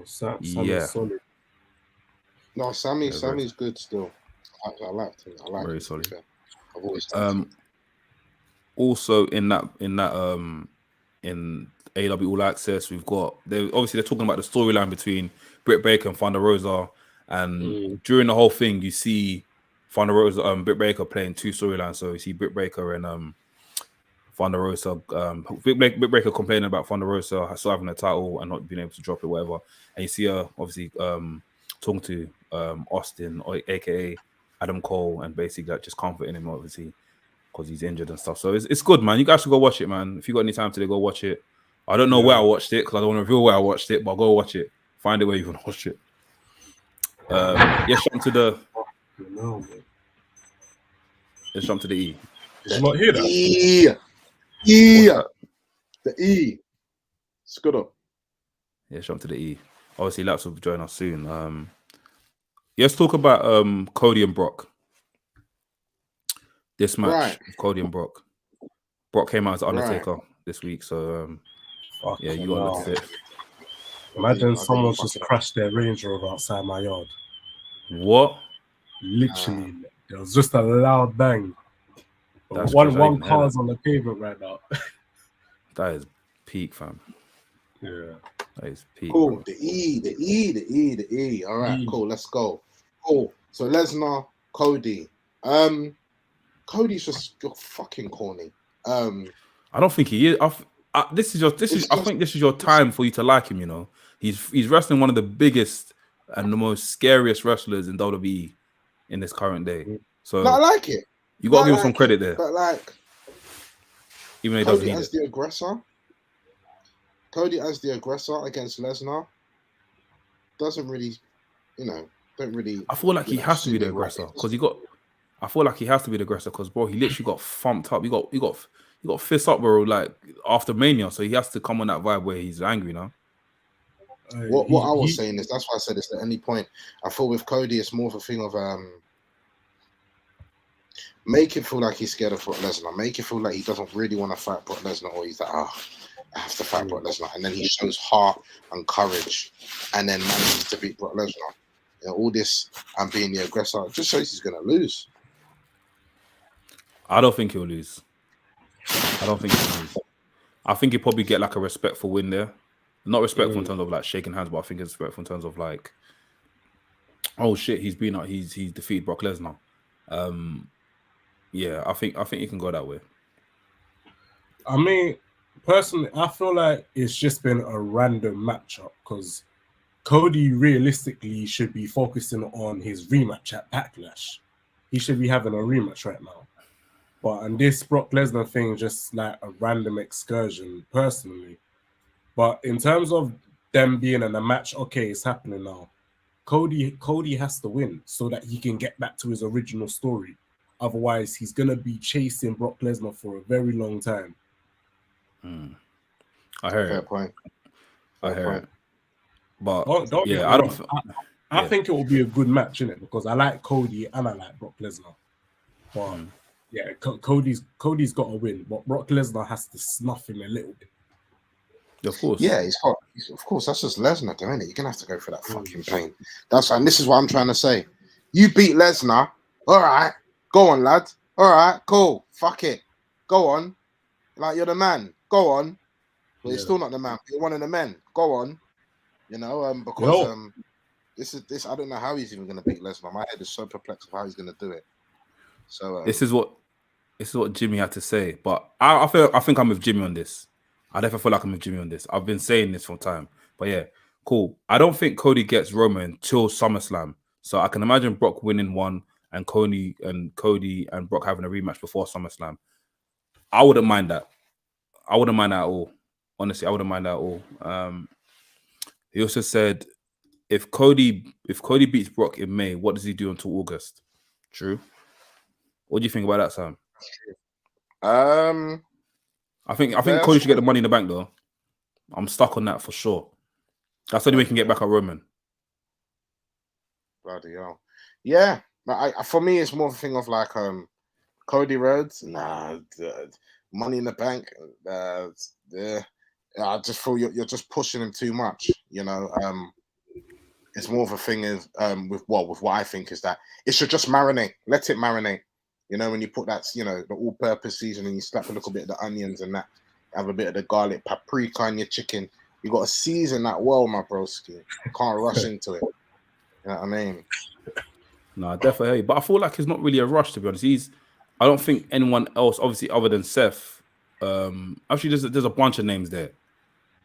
Sammy's solid. No, Sammy's good still. I liked him. Very solid. I've always liked also in AEW All Access, we've got they're talking about the storyline between Britt Baker and Thunder Rosa, and during the whole thing, you see Thunder Rosa, Britt Baker playing two storylines. So you see Britt Baker and Thunder Rosa, Britt Baker complaining about Thunder Rosa still having a title and not being able to drop it, whatever. And you see her obviously talking to Austin, aka Adam Cole, and basically like, just comforting him, obviously, because he's injured and stuff. So it's good, man. You guys should go watch it, man. If you got any time today, go watch it. I don't know where I watched it because I don't want to reveal where I watched it, but go watch it. Find it where you can watch it. Let's jump to the. Let's jump to the E. Did you not hear that? The E. Scud up. Yeah, jump to the E. Obviously, Laps will join us soon. Let's talk about Cody and Brock. This match, Cody and Brock. Brock came out as Undertaker this week, so yeah, you got to look at it. Imagine someone just crashed their Range Rover outside my yard. What? Literally, there was just a loud bang. One car's on the pavement right now. That is peak, fam. Yeah, that is peak. Cool. Bro. The E. All right, cool. Let's go. Cool. So Lesnar, Cody. Cody's just fucking corny. I don't think he is. I think this is your time for you to like him. You know, he's wrestling one of the biggest and the most scariest wrestlers in WWE in this current day. So I like it. You got to give him some credit there. But like, even though he doesn't need as the aggressor, Cody as the aggressor against Lesnar doesn't really, don't really. I feel like he has to be the aggressor because I feel like he has to be the aggressor because, bro, he literally got thumped up. He got fists up, bro, like after Mania. So he has to come on that vibe where he's angry now. What I was saying is, that's why I said it's at any point. I feel with Cody, it's more of a thing of make it feel like he's scared of Brock Lesnar. Make it feel like he doesn't really want to fight Brock Lesnar, or he's like, I have to fight Brock Lesnar. And then he shows heart and courage and then manages to beat Brock Lesnar. All this and being the aggressor just shows he's going to lose. I don't think he'll lose. I think he'll probably get like a respectful win there. Not respectful in terms of like shaking hands, but I think it's respectful in terms of like, oh shit, he's defeated Brock Lesnar. Yeah, I think he can go that way. I mean, personally, I feel like it's just been a random matchup because Cody realistically should be focusing on his rematch at Backlash. He should be having a rematch right now. But and this Brock Lesnar thing just like a random excursion, personally. But in terms of them being in a match, okay, it's happening now. Cody has to win so that he can get back to his original story. Otherwise, he's gonna be chasing Brock Lesnar for a very long time. I heard Fair it. point. I heard it. But Don't yeah, get me I wrong. don't. I think it will be a good match, innit? Because I like Cody and I like Brock Lesnar. But yeah, Cody's got to win, but Brock Lesnar has to snuff him a little bit. Of course. Yeah, of course, that's just Lesnar, though, isn't it? You're gonna have to go through that fucking pain. And this is what I'm trying to say. You beat Lesnar, all right, go on, lad. All right, cool. Fuck it. Go on. Like, you're the man. Go on. But you're still not the man. You're one of the men. Go on. You know, because this I don't know how he's even gonna beat Lesnar. My head is so perplexed of how he's gonna do it. So this is what Jimmy had to say. But I think I'm with Jimmy on this. I definitely feel like I'm with Jimmy on this. I've been saying this for time. But yeah, cool. I don't think Cody gets Roman till SummerSlam. So I can imagine Brock winning one and Cody and Brock having a rematch before SummerSlam. I wouldn't mind that. I wouldn't mind that at all. Honestly, I wouldn't mind that at all. He also said if Cody beats Brock in May, what does he do until August? True. What do you think about that, Sam? I think Cody should get the Money in the Bank though. I'm stuck on that for sure. That's the only way he can get back at Roman. Bloody hell. Yeah, but for me, it's more of a thing of like Cody Rhodes. Nah, Money in the Bank. I just feel you're just pushing him too much. You know, it's more of a thing is with what I think is that it should just marinate. Let it marinate. You know, when you put that, you know, the all-purpose seasoning, you slap a little bit of the onions and that, have a bit of the garlic, paprika on your chicken. You got to season that well, my broski. You can't rush into it. You know what I mean? No, definitely. But I feel like it's not really a rush, to be honest. I don't think anyone else, obviously, other than Seth. Actually, there's a bunch of names there.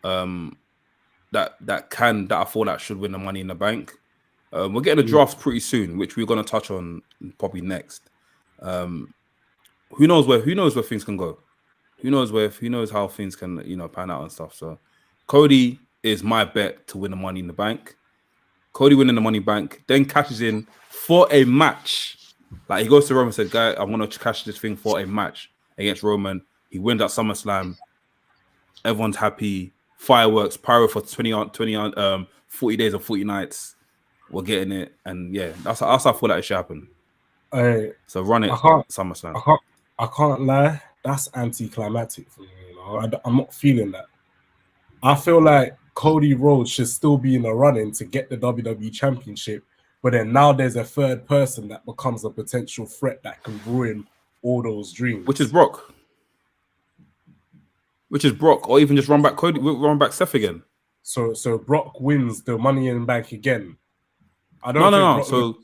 That I feel like should win the Money in the Bank. We're getting a draft pretty soon, which we're gonna touch on probably next. Who knows where things can go? Who knows how things can, you know, pan out and stuff. So Cody is my bet to win the Money in the Bank. Cody winning the Money Bank, then cashes in for a match. Like, he goes to Roman and said, "Guy, I want to cash this thing for a match against Roman." He wins at SummerSlam. Everyone's happy. Fireworks, pyro for 40 days or 40 nights. We're getting it, and yeah, that's how I feel like it should happen. So run it, SummerSlam. I can't lie. That's anticlimactic for me. You know? I'm not feeling that. I feel like Cody Rhodes should still be in the running to get the WWE Championship, but then now there's a third person that becomes a potential threat that can ruin all those dreams. Which is Brock, or even just run back Seth again. So Brock wins the Money in the Bank again. No. So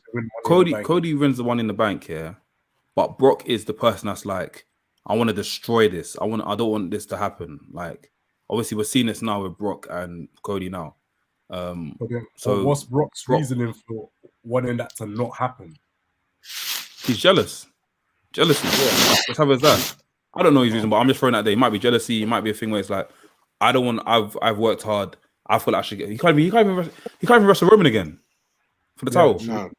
Cody wins the One in the Bank, yeah. But Brock is the person that's like, I want to destroy this. I don't want this to happen. Like, obviously, we're seeing this now with Brock and Cody now. So what's Brock's reasoning for wanting that to not happen? He's jealous. Jealousy. Yeah. What's up with that? I don't know his reason, but I'm just throwing that there. It might be jealousy. It might be a thing where it's like, I don't want. I've worked hard. I feel like I should get. He can't even wrestle Roman again for the title. No.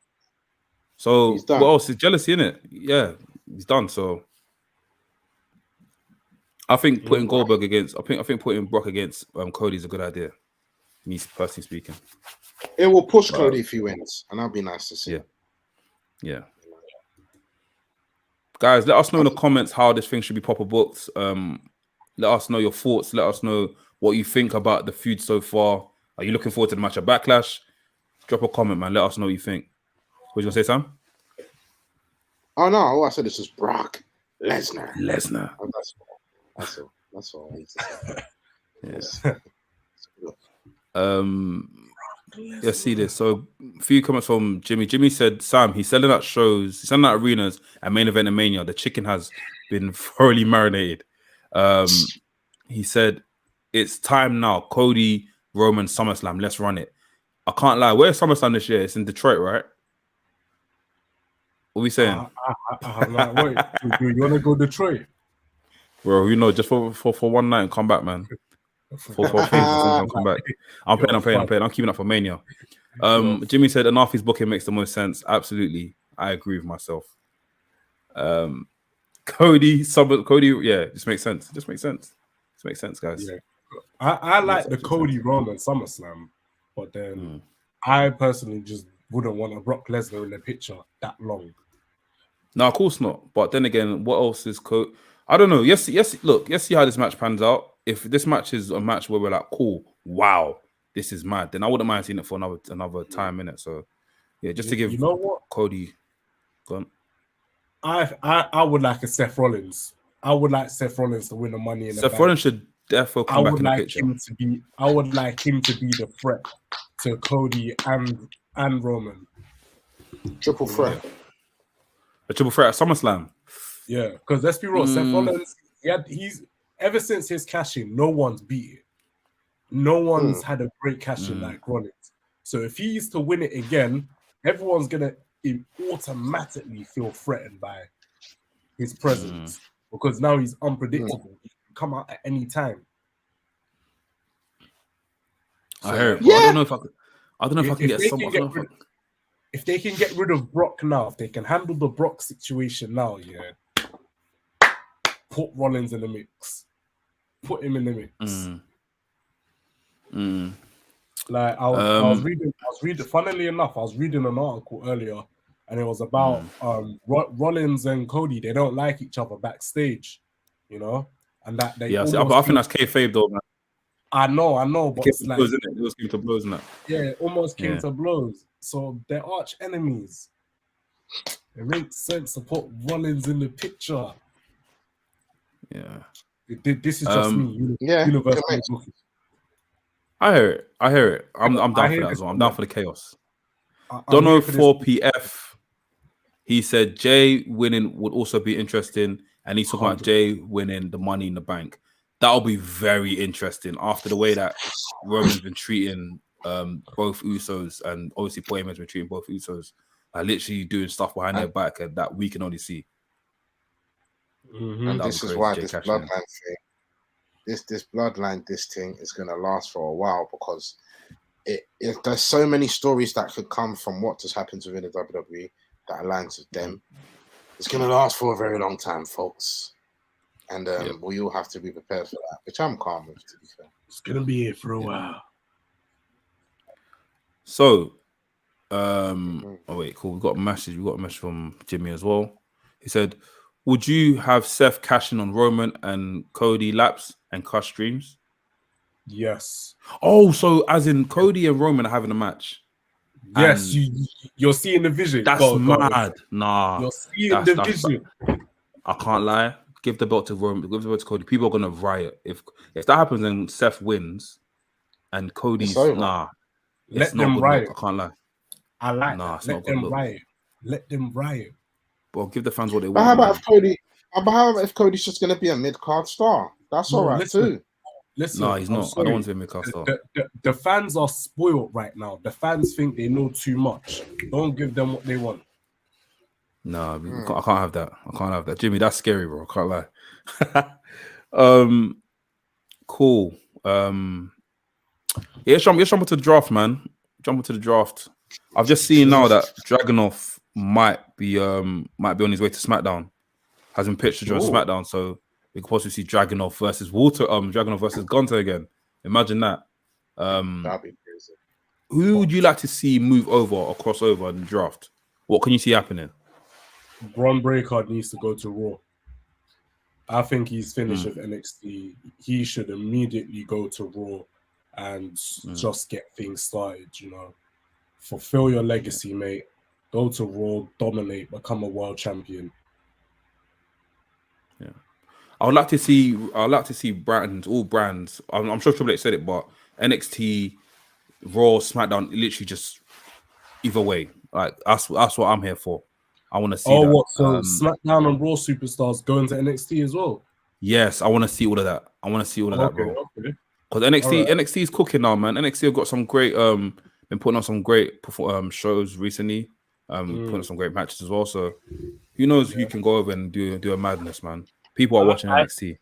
So what else is jealousy, innit? Yeah, he's done. So I think putting Goldberg against. I think putting Brock against Cody is a good idea. Me personally speaking. It will push Cody if he wins, and that'll be nice to see. Yeah. Guys, let us know in the comments how this thing should be proper booked. Let us know your thoughts. Let us know what you think about the feud so far. Are you looking forward to the match at Backlash? Drop a comment, man. Let us know what you think. What you gonna say, Sam? Oh no! All I said is just Brock Lesnar. Oh, That's all I need to say. Let's see this. So, a few comments from Jimmy. Jimmy said, Sam, he's selling out shows, he's selling out arenas and main event and Mania. The chicken has been thoroughly marinated. He said, it's time now. Cody, Roman, SummerSlam. Let's run it. I can't lie. Where's SummerSlam this year? It's in Detroit, right? What are we saying? I'm like, wait, do you want to go Detroit? Bro, you know, just for one night and come back, man. For a thing, for something, come back. I'm paying. I'm keeping up for Mania. Jimmy said Anafi's booking makes the most sense. Absolutely. I agree with myself. Cody, yeah, just makes sense. Just makes sense, guys. Yeah. I like the Cody Roman SummerSlam, but then I personally just wouldn't want a Brock Lesnar in the picture that long. No, of course not. But then again, what else is I don't know. Yes. Look, let's see how this match pans out. If this match is a match where we're like, cool, wow, this is mad, then I wouldn't mind seeing it for another time in it. So yeah, just to give Cody. Go on. I would like a Seth Rollins. I would like Seth Rollins to win the Money in the Bank. Seth Rollins should definitely come back in the picture. I would like him to be the threat to Cody and Roman. Triple threat. A triple threat at SummerSlam. Yeah, because let's be real, Seth Rollins, he's ever since his cash-in, no one's beat it. No one's had a great cash-in like Rollins. So if he is to win it again, everyone's gonna automatically feel threatened by his presence because now he's unpredictable. He can come out at any time. So, I heard. Yeah. I don't know if I can get someone. If they can get rid of Brock now, if they can handle the Brock situation now, yeah, put Rollins in the mix. Put him in the mix. Like I was reading. Funnily enough, I was reading an article earlier, and it was about Rollins and Cody. They don't like each other backstage, you know, and that they. Yeah, I think that's kayfabe though, man. I know, but it's like it almost came to blows, isn't it? Yeah, it almost came to blows. So they're arch enemies. It makes sense to put Rollins in the picture. Yeah. This is just me. Universal. I hear it. I'm down for that as well. I'm down for the chaos. Dono 4PF. He said Jay winning would also be interesting, and he's talking about Jay winning the Money in the Bank. That'll be very interesting after the way that Roman's been treating both Usos, and obviously Paul Heyman's been treating both Usos, literally doing stuff behind their back that we can only see. And this is why this bloodline thing, this bloodline, this thing is going to last for a while, because if there's so many stories that could come from what just happens within the WWE that aligns with them, it's going to last for a very long time, folks. And we all have to be prepared for that, which I'm calm with, to be fair. It's going to be here for a while. So, oh wait, cool. We got a message from Jimmy as well. He said, would you have Seth cashing on Roman and Cody laps and crush streams? Yes. Oh, so as in Cody and Roman are having a match? Yes, you're seeing the vision. That's mad. Nah. You're seeing the vision. I can't lie. Give the belt to Roman. Give the belt to Cody. People are gonna riot if that happens and Seth wins, and Cody's nah. Let them riot. I can't lie. I like let them riot. Let them riot. Well, give the fans what they want. But how about if Cody? How about if Cody's just gonna be a mid-card star? That's all right too. Listen, no, he's not. I don't want to be a mid-card star. The fans are spoiled right now. The fans think they know too much. Don't give them what they want. No, I can't have that. I can't have that. Jimmy, that's scary, bro. I can't lie. Cool. Yeah, jump into the draft, man. Jump into the draft. I've just seen now that Dragunov might be on his way to SmackDown. Has been pitched to join SmackDown, so we could possibly see Dragunov versus Dragunov versus Gunther again. Imagine that. That'd be crazy. Who would you like to see move over or cross over in the draft? What can you see happening? Bron Breakker needs to go to Raw. I think he's finished with NXT. He should immediately go to Raw and just get things started, you know. Fulfill your legacy, mate. Go to Raw, dominate, become a world champion. Yeah. I would like to see brands, all brands. I'm sure Triple H said it, but NXT, Raw, SmackDown, literally just either way. Like that's what I'm here for. I want to see. Oh, what? So SmackDown and Raw superstars going to NXT as well? Yes, I want to see all of that. I want to see all of that, bro. Okay. Because NXT is cooking now, man. NXT have got some great been putting on some great shows recently. Putting on some great matches as well. So who knows who can go over and do a madness, man. People are watching NXT.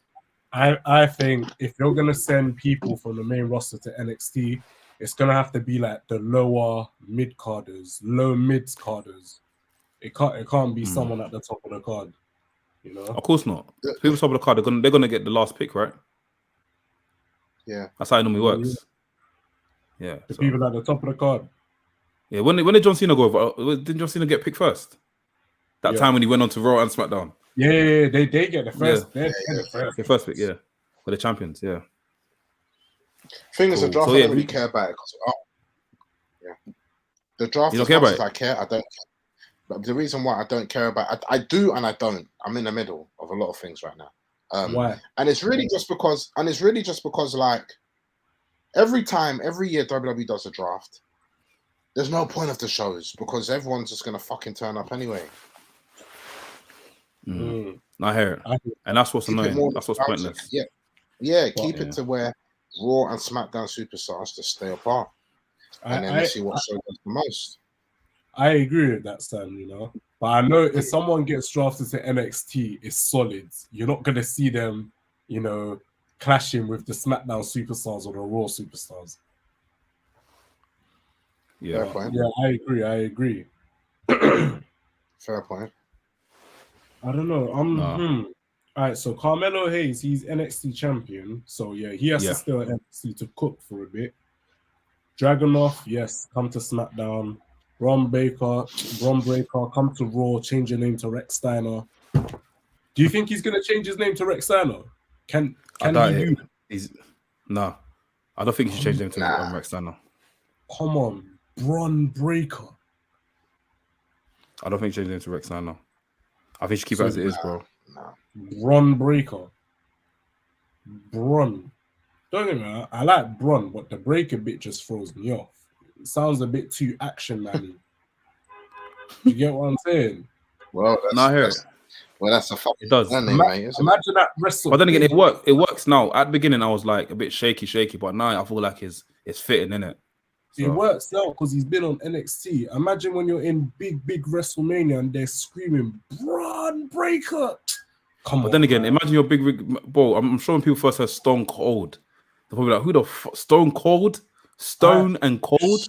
I think if you're gonna send people from the main roster to NXT, it's gonna have to be like the lower mid carders, low mids carders. It can't be someone at the top of the card. You know? Of course not. People top of the card, they're gonna get the last pick, right? Yeah, that's how it normally works. Yeah, the people at the top of the card. Yeah, when did John Cena go over? Did John Cena get picked first? That time when he went on to Raw and SmackDown. Yeah, they get the first. Yeah. The first pick, yeah, for the champions, yeah. Thing is, the draft, I don't really care about it. The draft, you don't care about it? I care, I don't care. But the reason why I don't care about it, I do and I don't. I'm in the middle of a lot of things right now. Why? And it's really just because, like, every year WWE does a draft, there's no point of the shows because everyone's just gonna fucking turn up anyway. I hear it, and that's what's annoying. That's what's pointless. Yeah. Keep it to where Raw and SmackDown superstars just stay apart, and then we see what show does the most. I agree with that, Sam. You know, but I know if someone gets drafted to NXT, it's solid. You're not gonna see them, you know, clashing with the SmackDown superstars or the Raw superstars. Yeah, I agree. Fair point. I don't know. All right, so Carmelo Hayes, he's NXT champion. So yeah, he has to stay at NXT to cook for a bit. Dragunov, yes, come to SmackDown. Bron Breakker, come to Raw, change your name to Rex Steiner. Do you think he's gonna change his name to Rex Steiner? Can he do it? No, I don't think he should change his name to Rex Steiner. Come on, Bron Breakker. I don't think he should change his name to Rex Steiner. I think he should keep it as it is, bro. Bron Breakker. Bron. Don't get me wrong, I like Bron, but the Breakker bit just throws me off. It sounds a bit too action man-y. You get what I'm saying? Well, that's a fucking. It does. Imagine that wrestle. But then again, it works now. At the beginning, I was like a bit shaky, but now I feel like it's fitting, innit? So. It works now because he's been on NXT. Imagine when you're in big WrestleMania and they're screaming Bron Breakker. But then again, imagine your big bro. I'm sure when people first heard Stone Cold, they're probably like, who the fuck? Stone Cold? Stone and Cold?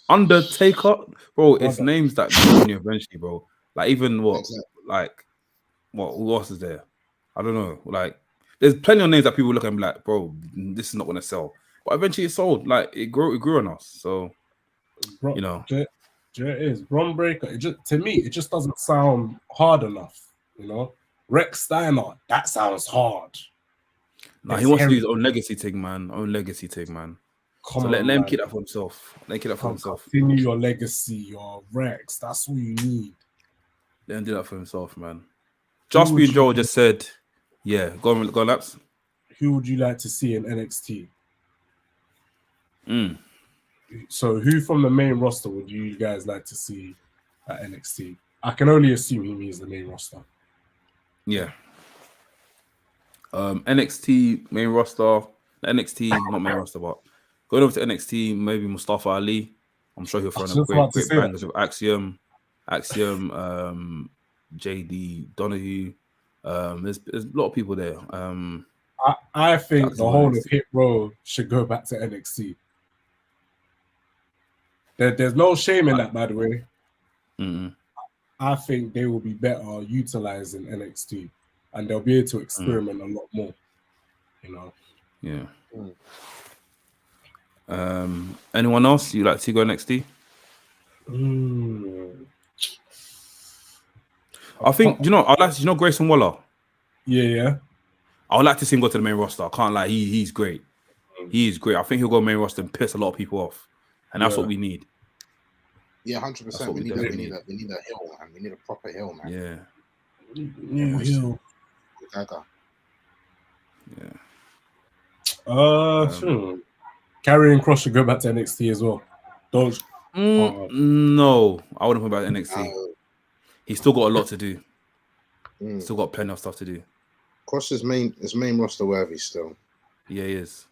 Undertaker? Bro, it's names that go on you eventually, bro. Like even who else is there? I don't know. Like there's plenty of names that people look at and be like, bro, this is not gonna sell. But eventually it sold. Like it grew on us. So you know. It is. Bron Breakker. To me, it just doesn't sound hard enough, you know. Rex Steiner, that sounds hard. Nah, he wants to do his own legacy thing, man. So let him keep that for himself. Continue your legacy, your Rex. That's what you need. Let him do that for himself, man. Just being Joel just said, yeah, go on, Laps. Who would you like to see in NXT? So who from the main roster would you guys like to see at NXT? I can only assume he means the main roster. Yeah. NXT main roster, NXT not main roster, but going over to NXT, maybe Mustafa Ali. I'm sure he'll throw in a great bangers with Axiom, JD Donahue. There's a lot of people there. I think the whole of Hit Row should go back to NXT. There's no shame in that, by the way. I think they will be better utilizing NXT, and they'll be able to experiment a lot more. You know. Yeah. Anyone else you like to go NXT? I think I'd like to, Grayson Waller. Yeah. I would like to see him go to the main roster. I can't lie, he's great. He's great. I think he'll go main roster and piss a lot of people off, and that's what we need. Yeah, 100%. We need a hill, man. We need a proper hill, man. Yeah. New hill. Yeah. Karrion Kross should go back to NXT as well. No, I wouldn't put back to NXT. He's still got a lot to do. Still got plenty of stuff to do. Kross is main roster worthy still. Yeah, he is.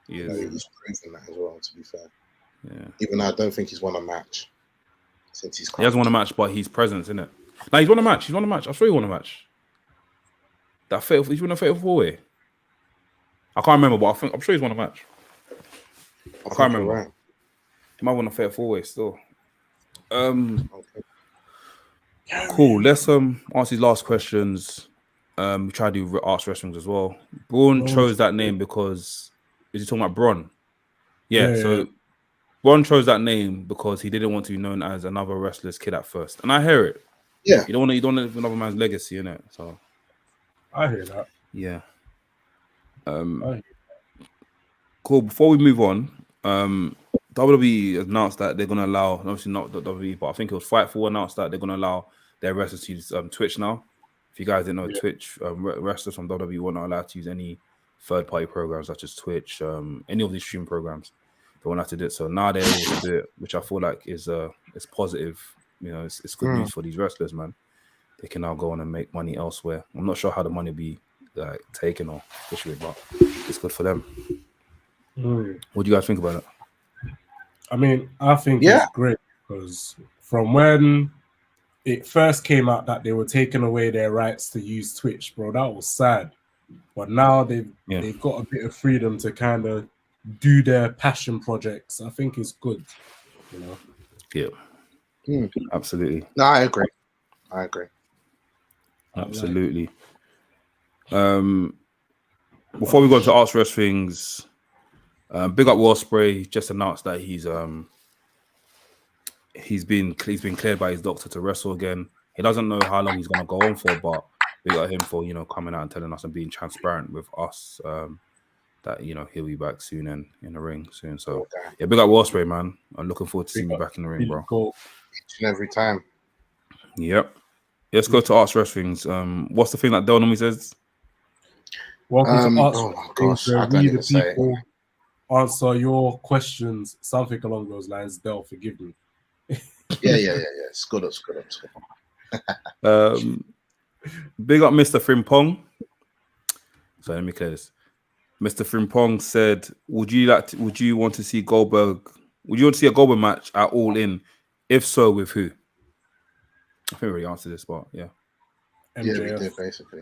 He's proven that as well, to be fair. Yeah. Even though I don't think he's won a match since he's come. He hasn't won a match, but he's present, isn't it? No, he's won a match. He's won a match. I'm sure he won a match. That fatal, he's won a fatal 4-way. I can't remember, but I'm sure he's won a match. I can't remember. Right. He might win a fatal 4-way still. Okay. Cool. Let's answer these last questions. We try to do Arts Wrestlings as well. Braun chose that name because is he talking about Braun? Yeah. So Braun chose that name because he didn't want to be known as another wrestler's kid at first, and I hear it. Yeah. You don't want to live another man's legacy, innit? So I hear that. Yeah. Cool. Before we move on, WWE announced that they're gonna allow, obviously not WWE, but I think it was Fightful announced that they're gonna allow their wrestlers to use Twitch now. If you guys didn't know, Twitch wrestlers from WWE were not allowed to use any third-party programs such as Twitch, any of these stream programs. They won't have to do it. So now they're able to do it, which I feel like is it's positive. You know, it's good news for these wrestlers, man. They can now go on and make money elsewhere. I'm not sure how the money be like taken or officially, but it's good for them. What do you guys think about it? I mean, I think it's great because from when it first came out that they were taking away their rights to use Twitch, bro, that was sad. But now they've got a bit of freedom to kind of do their passion projects. I think it's good, you know. Yeah, absolutely. No, I agree. Absolutely. Before we go to Arts Wrestling's, big up Will Spray just announced that he's been cleared by his doctor to wrestle again. He doesn't know how long he's gonna go on for, but we got him for coming out and telling us and being transparent with us that he'll be back soon and in the ring soon. So yeah, big up Will Spray, man. I'm looking forward to seeing you back in the ring, bro. Cool. Each and every time. Yep. Let's go to Arts Wrestling's. What's the thing that Del normally says? Welcome to Arts Wrestling's, where we the people answer your questions, something along those lines. Del, forgive me. Yeah. It's good. Big up Mr. Frimpong. So let me clear this. Mr. Frimpong said, would you want to see Goldberg? Would you want to see a Goldberg match at All In? If so, with who? I think we already answered this, but yeah. MJF. Yeah, we did basically.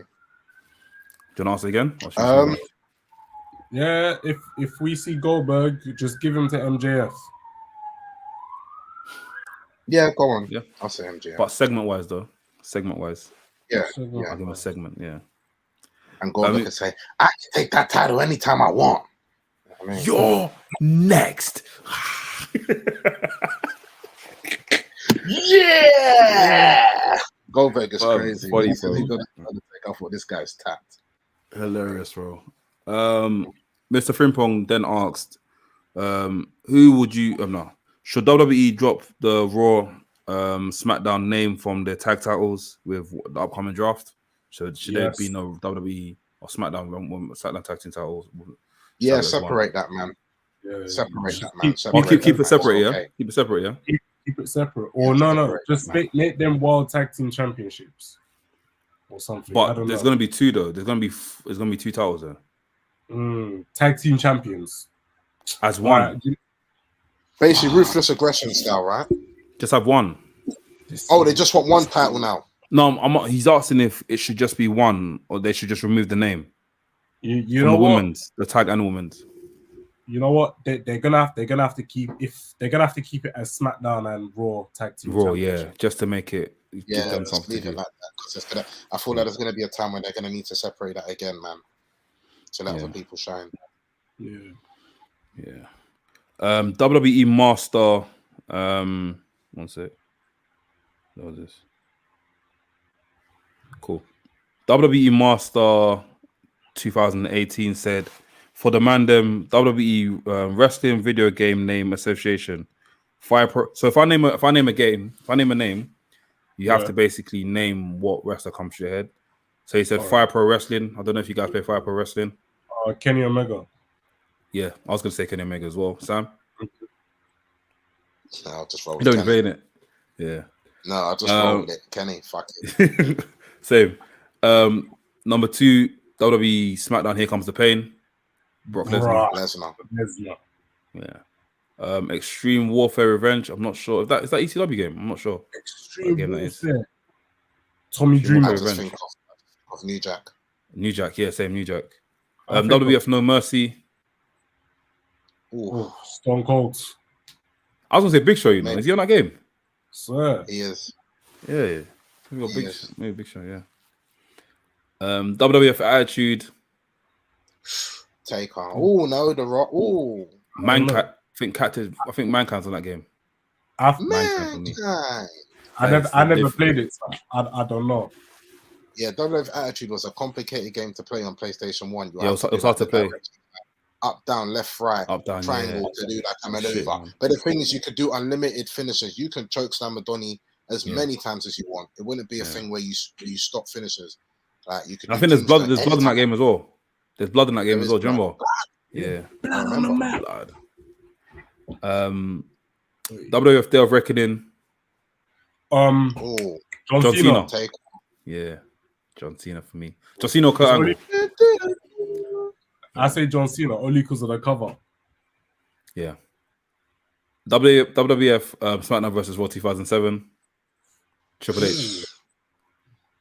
Do you want to answer again? Yeah, if we see Goldberg, just give him to MJF. Yeah, go on. Yeah, I'll say MJF. But segment-wise, though. Segment-wise. Yeah. I'll give him a segment, yeah. And Goldberg can say, I can take that title anytime I want. You know what I mean? You're next. Yeah! Goldberg is crazy. Funny, He's going to take off what this guy's tapped. Hilarious, bro. Mr. Frimpong then asked, who would you... should WWE drop the Raw SmackDown name from their tag titles with the upcoming draft? Should there be no WWE or SmackDown tag team titles? Yeah, separate that, man. Yeah, separate that, man. Keep it separate, yeah? Okay. Keep it separate, yeah? Keep it separate. Or no. Just make them World Tag Team Championships. Or something. But there's going to be two, though. There's going to be two titles there. Tag Team Champions. As one. Basically, ruthless aggression style, right? Just have one. Oh, they just want one title now. No, he's asking if it should just be one or they should just remove the name. You know what? Women's, the tag and women's. You know what? They're gonna have to keep it as SmackDown and Raw tag team. Raw, yeah, just to make it. Yeah, let's leave it like that because I feel like there's gonna be a time when they're gonna need to separate that again, man. To let other people shine. Yeah. WWE Master. One sec. What was this? Cool. WWE Master 2018 said, for the Mandem WWE Wrestling Video Game Name Association, so if I name a name, you have to basically name what wrestler comes to your head. So he said Fire Pro Wrestling. I don't know if you guys play Fire Pro Wrestling. Kenny Omega. Yeah, I was gonna say Kenny Omega as well. Sam? No, I'll just roll with Kenny. You don't play it? Yeah. No, I'll just roll with it. Kenny, fuck it. Same. Number 2, WWE SmackDown Here Comes the Pain. Brock Lesnar. Lesnar. Yeah. Extreme Warfare Revenge. I'm not sure if that is that ECW game. I'm not sure. Extreme game that is. Warfare. Tommy Extreme Dreamer. I Warfare just Revenge. think of New Jack. New Jack, yeah, same New Jack. I think WWF No Mercy. Ooh, Stone Cold. I was gonna say Big Show. You know, Maybe. is he on that game? Sir. he is. Yeah. We got Yes. maybe Big Show. Yeah. WWF Attitude. Taker. Oh no, The Rock. Oh, Mankind. I think Mankind's on that game. man. I never played it. So I don't know. Yeah, WWF Attitude was a complicated game to play on PlayStation 1. Yeah, it was hard to play. Up, down, left, right, Up, down, triangle yeah. to do like a maneuver. Shit, but the thing is, you could do unlimited finishes. You can choke slam Donny as many times as you want. It wouldn't be a thing where you stop finishes. Like you could. I think there's blood. There's blood in that game as well. There's blood in that game as well. Do you remember? Yeah. Blood on the map. Blood. WWF Day of Reckoning. Oh, John Cena. Take. Yeah, John Cena for me. John Cena, Kurt Angle. I say John Cena only because of the cover. Yeah. WWF SmackDown versus Raw 2007. Triple H.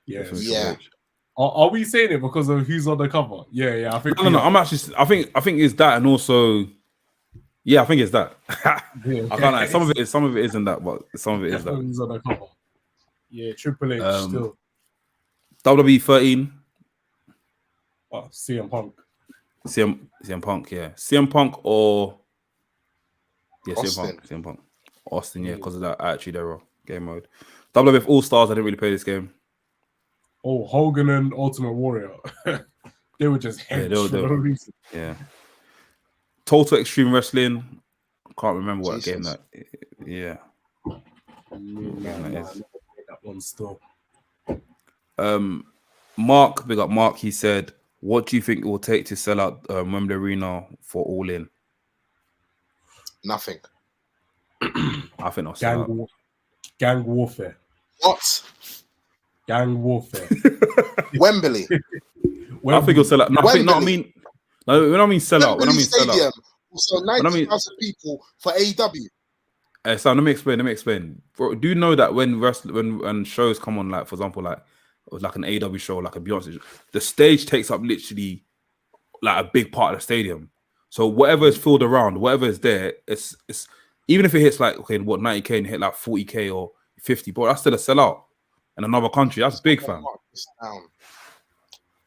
Yes. Yeah. Are we saying it because of who's on the cover? Yeah. I think. No. I'm actually. I think it's that, and also. Yeah, I think it's that. Yeah. I can't lie. Some of it isn't that, but some of it is that. Who's on the cover? Yeah, Triple H still. WWE 13. Oh, CM Punk. CM Punk, yeah. CM Punk or Austin. CM Punk. Austin, yeah, because of that Attitude Era game mode. WWF All Stars, I didn't really play this game. Oh, Hogan and Ultimate Warrior. They were just hench for no reason. Yeah. Total Extreme Wrestling. Can't remember what game that. Yeah. That one still. Mark, big up Mark. He said, "What do you think it will take to sell out Wembley Arena for All In?" Nothing. I think I'll sell out. Gang warfare. What? Gang warfare. Wembley. I think it'll sell out. No, I think, no, I mean, no, when I mean sell out, when I mean sell out. So 90,000 people for AEW. So let me explain. Bro, do you know that when shows come on, like for example, like an AEW show, like a Beyonce, the stage takes up literally like a big part of the stadium. So whatever is filled around, whatever is there, it's even if it hits like 90K and hit like 40K or 50, but that's still a sellout in another country. That's big, fam.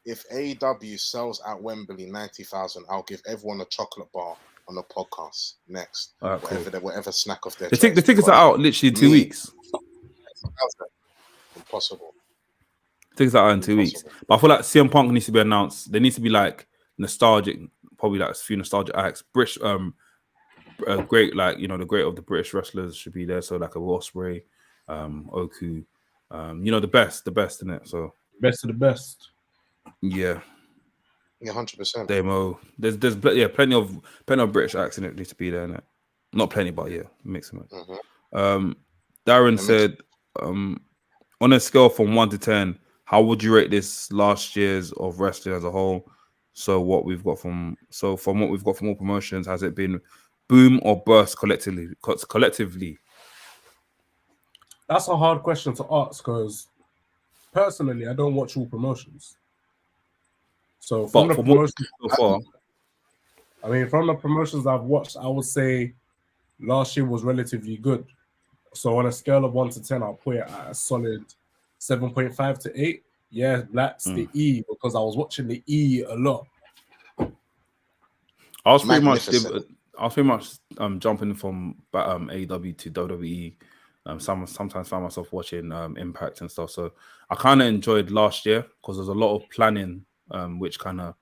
If AEW sells at Wembley 90,000, I'll give everyone a chocolate bar on the podcast next. Right, whatever snack of their the tickets are out literally in 2 weeks. Impossible. Tickets are out in 2 weeks. But I feel like CM Punk needs to be announced. There needs to be like nostalgic, probably like a few nostalgic acts. British, great, like the great of the British wrestlers should be there. So like a Ospreay, Oku, the best in it. So best of the best. Yeah. Yeah, 100%. Demo. There's plenty of British acts in it need to be there, innit? Not plenty, but yeah, mix them up. Darren said, on a scale from 1 to 10, how would you rate this last year's of wrestling as a whole? So from what we've got from all promotions, has it been boom or burst collectively? That's a hard question to ask because personally, I don't watch all promotions. So from the promotions so far, from the promotions I've watched, I would say last year was relatively good. So on a scale of 1 to 10, I'll put it at a solid 7.5 to 8. Yeah, that's the E because I was watching the E a lot. I was pretty much jumping from AEW to WWE. Sometimes find myself watching Impact and stuff. So I kind of enjoyed last year because there's a lot of planning, which kind of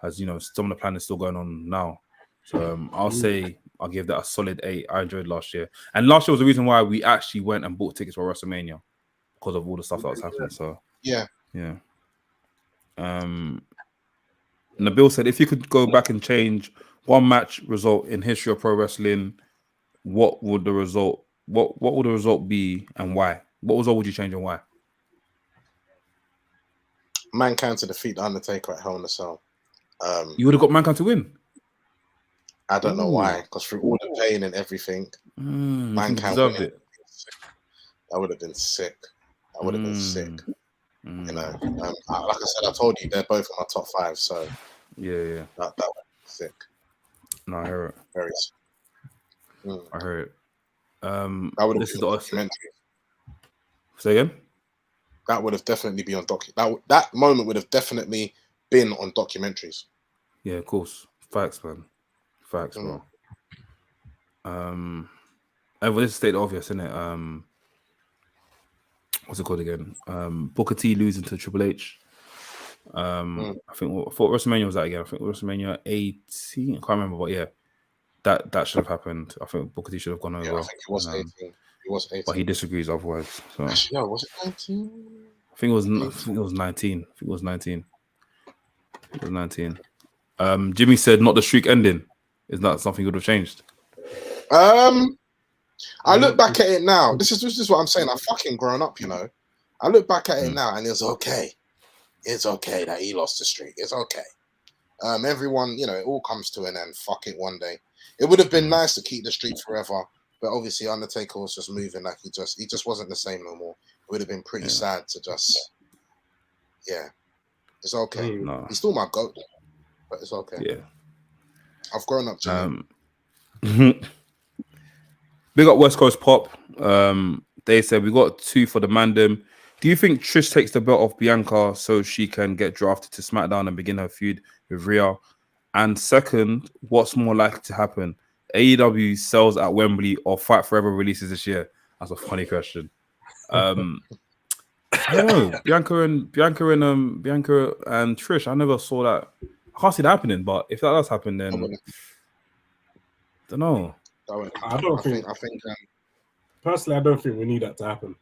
has, some of the planning still going on now. So I'll say I'll give that a solid 8. I enjoyed last year. And last year was the reason why we actually went and bought tickets for WrestleMania because of all the stuff that was happening. So yeah. Nabil said, if you could go back and change one match result in history of pro wrestling, what would the result be and why? What result would you change and why? Mankind to defeat the Undertaker at Hell in a Cell. You would have got Mankind to win. I don't know why, because through all the pain and everything, Mankind deserved it. That would have been sick. That would have been sick. You know, like I said, I told you they're both in my top 5. So yeah, that would be sick. No, I hear it. Very sick. I heard it. That would have been on documentary. Say again? That would have definitely been on that moment would have definitely been on documentaries. Yeah, of course. Facts, man. Facts, bro. And well, this is state obvious, isn't it? What's it called again? Booker T losing to Triple H. I thought WrestleMania was that again. I think WrestleMania 18. I can't remember, but yeah, that should have happened. I think Booker T should have gone over. Yeah, I think it was 18. It was 18. But he disagrees otherwise. So. Actually, no, was it 19? I think it was 19. I think it was 19. It was 19. Jimmy said not the streak ending. Is that something you would have changed? I look back at it now. This is what I'm saying. I've fucking grown up, you know. I look back at it now and it's okay. It's okay that he lost the streak. It's okay. Everyone, you know, it all comes to an end. Fuck it one day. It would have been nice to keep the streak forever, but obviously Undertaker was just moving like he just wasn't the same no more. It would have been pretty sad to just it's okay. No. He's still my GOAT, but it's okay. Yeah. I've grown up, Jimmy. Big up West Coast Pop. They said we got 2 for the Mandem. Do you think Trish takes the belt off Bianca so she can get drafted to SmackDown and begin her feud with Rhea? And second, what's more likely to happen? AEW sells at Wembley or Fight Forever releases this year? That's a funny question. I don't know. Bianca and Trish. I never saw that. I can't see that happening, but if that does happen, then I don't know. I think personally, I don't think we need that to happen.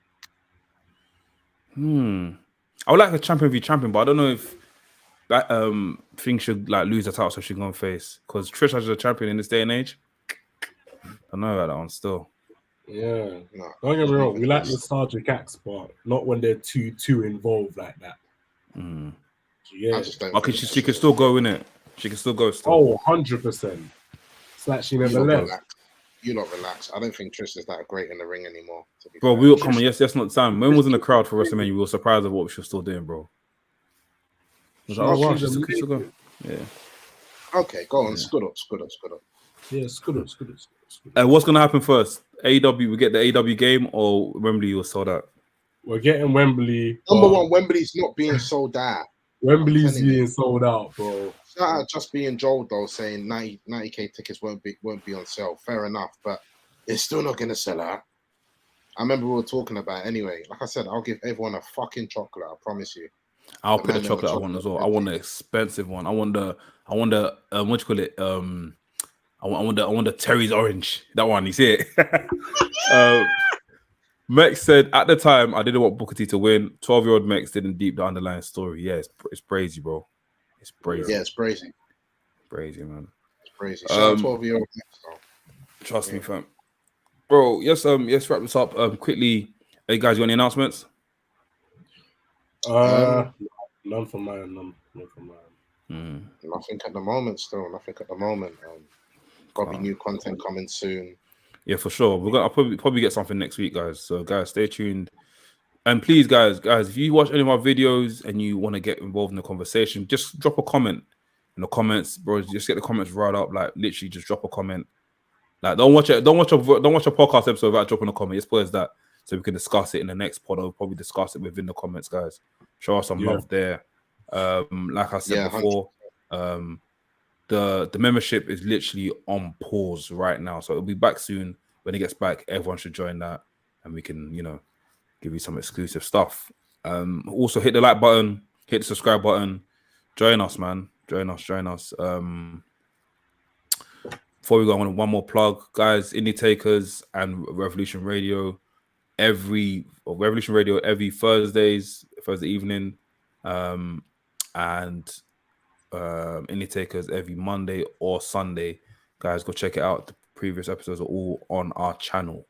I would like a champion v champion, but I don't know if that thing should like lose the title so she can go and face, because Trish as a champion in this day and age. I don't know about that one still. Yeah, no, don't get me wrong. We like nostalgic acts, but not when they're too involved like that. Yeah, okay, she can still go in it. She can still go. Oh, 100%. It's like she never left. You lot relax. I don't think Trish is that great in the ring anymore. Bro, we were coming. Yes, that's not time. When we was in the crowd for WrestleMania, we were surprised at what she was still doing, bro. She's still going. Yeah. Okay, go on. Scoot up. Yeah, scoot up. What's gonna happen first? AEW, we get the AEW game, or Wembley was sold out? We're getting Wembley. Number one, Wembley's not being sold out. Wembley's being sold out, bro. Shout out just being Joel though, saying 90k tickets won't be on sale. Fair enough, but it's still not gonna sell out. I remember we were talking about it anyway. Like I said, I'll give everyone a fucking chocolate. I promise you. I'll put the chocolate I want as well. I want the expensive one. I want the what do you call it? I want the Terry's orange. That one. You see it? Mex said at the time I didn't want Booker T to win. 12-year-old Mex didn't deep the underlying story. Yeah, it's crazy, bro. It's crazy. Yeah, it's crazy. Crazy, man. It's crazy. Shout out 12-year-old Mex, though. Trust me, fam. Bro, yes, wrap this up quickly. Hey guys, you got any announcements? None from mine. Nothing at the moment. Still, nothing at the moment. Probably new content coming soon. Yeah, for sure. I'll probably get something next week, guys. So, guys, stay tuned. And please, guys, if you watch any of our videos and you want to get involved in the conversation, just drop a comment in the comments, bro. Just get the comments right up. Like, literally, just drop a comment. Like, don't watch a podcast episode without dropping a comment. Just put us that so we can discuss it in the next pod. I'll probably discuss it within the comments, guys. Show us some love there. Like I said before, the membership is literally on pause right now, so it'll be back soon. When it gets back, everyone should join that, and we can, give you some exclusive stuff. Also, hit the like button, hit the subscribe button. Join us, man. Join us. Before we go, I want one more plug, guys. Indie Takers and Revolution Radio every Thursday evening, and Indie Takers every Monday or Sunday. Guys, go check it out. The previous episodes are all on our channel.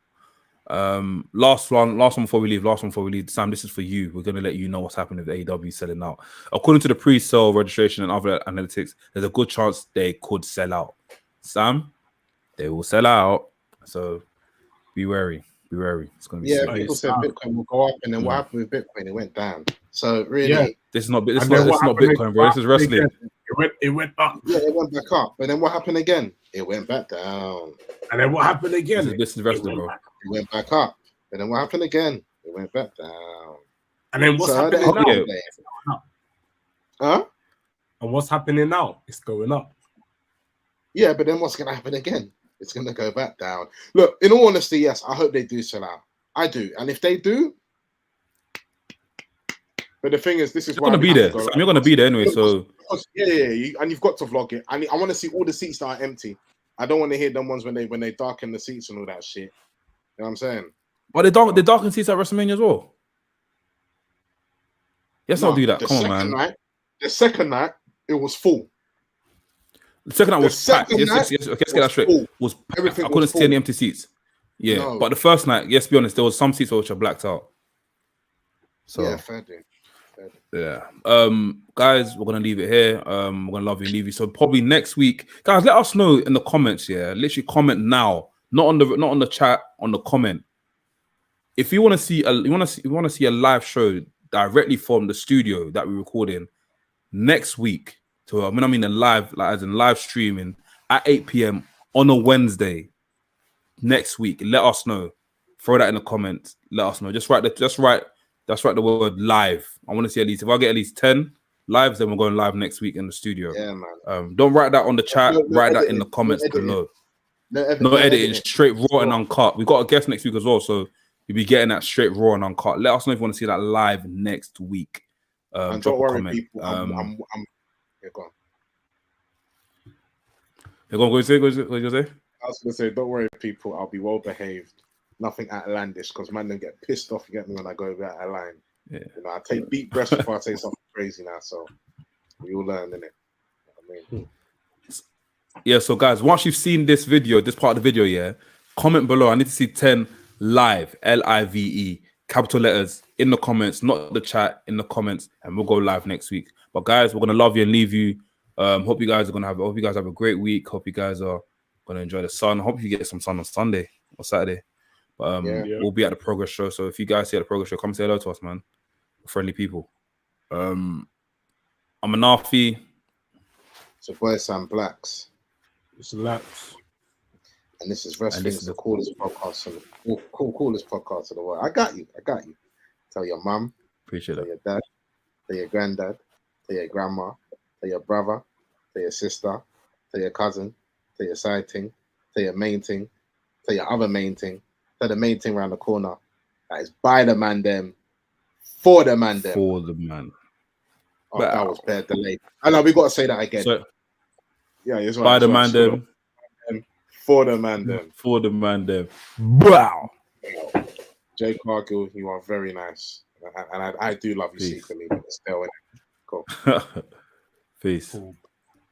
Last one before we leave. Sam, this is for you. We're going to let you know what's happening with AEW selling out. According to the pre-sale registration and other analytics, there's a good chance they could sell out. Sam? they will sell out. So be wary. Be wary. It's gonna be Yeah, serious. people said Bitcoin will go up, and then what happened with Bitcoin? It went down. So really, this is not And Bitcoin, bro. This is wrestling. It went up. yeah, it went back up. But then what happened again? It went back down. And then what happened again? This is wrestling, bro. It went back up. But then what happened again? It went back down. And then what's happening now? Huh? And what's happening now? It's going up. Yeah, but then what's going to happen again? It's going to go back down. Look, in all honesty, yes, I hope they do sell out. I do. And if they do, but the thing is, this is why you're going to be there. You're going to be there anyway. So and you've got to vlog it. I want to see all the seats that are empty. I don't want to hear them ones when they darken the seats and all that shit. You know what I'm saying? But they darken seats at WrestleMania as well. Let's not do that. Come on, man. The second night, it was full. The second night was packed. Yes, let's get that straight. Was packed. I couldn't see any empty seats. Yeah, no. But the first night, yes, be honest, there was some seats which are blacked out. So yeah, fair dude. Yeah. Guys, we're gonna leave it here. We're gonna love you and leave you. So probably next week, guys, let us know in the comments. Yeah, literally comment now, not on the chat, on the comment. If you want to see a live show directly from the studio that we're recording next week. So I mean a live, like as in live streaming at 8 p.m. on a Wednesday next week. Let us know. Throw that in the comments. Let us know. Just write the word live. I want to see if I get at least 10 lives, then we're going live next week in the studio. Yeah, man. Don't write that on the chat. Write that in the comments below. No editing. Straight raw and uncut. We got a guest next week as well, so you'll be getting that straight raw and uncut. Let us know if you want to see that live next week. And drop don't worry, a comment. people. Yeah, go on. You're going to say? What you say? I was going to say, don't worry, people. I'll be well behaved. Nothing outlandish, because man, don't get pissed off. You get me when I go over that line. Yeah. You know, I take deep breaths before I say something crazy now. So we all learn, innit? You know what I mean? Yeah. So guys, once you've seen this video, this part of the video, yeah, comment below. I need to see 10 live, LIVE, capital letters in the comments, not the chat, in the comments, and we'll go live next week. But guys, we're gonna love you and leave you. Hope you guys have a great week. Hope you guys are gonna enjoy the sun. Hope you get some sun on Sunday or Saturday. But we'll be at the Progress show. So if you guys see at the Progress show, come say hello to us, man. We're friendly people. I'm Anafi. It's your boy Sam Blacks. It's Lax. And this is Wrestling's, the coolest podcast in the coolest podcast in the world. I got you. Tell your mum. Appreciate tell it. Your dad. Tell your granddad. Tell your grandma. Tell your brother. Tell your sister. Tell your cousin. Tell your side ting. Tell your main ting. Tell your other main ting. Tell the main ting around the corner. That is by the Mandem. For the Mandem. For the man. Oh, that was bad delay. I know we got to say that again. So, yeah, it's right. By the Mandem. For the Mandem. For the Mandem. Wow. Jay Cargill, you are very nice. And I do love you secretly, but still. Cool. Peace.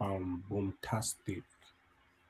Boomtastic.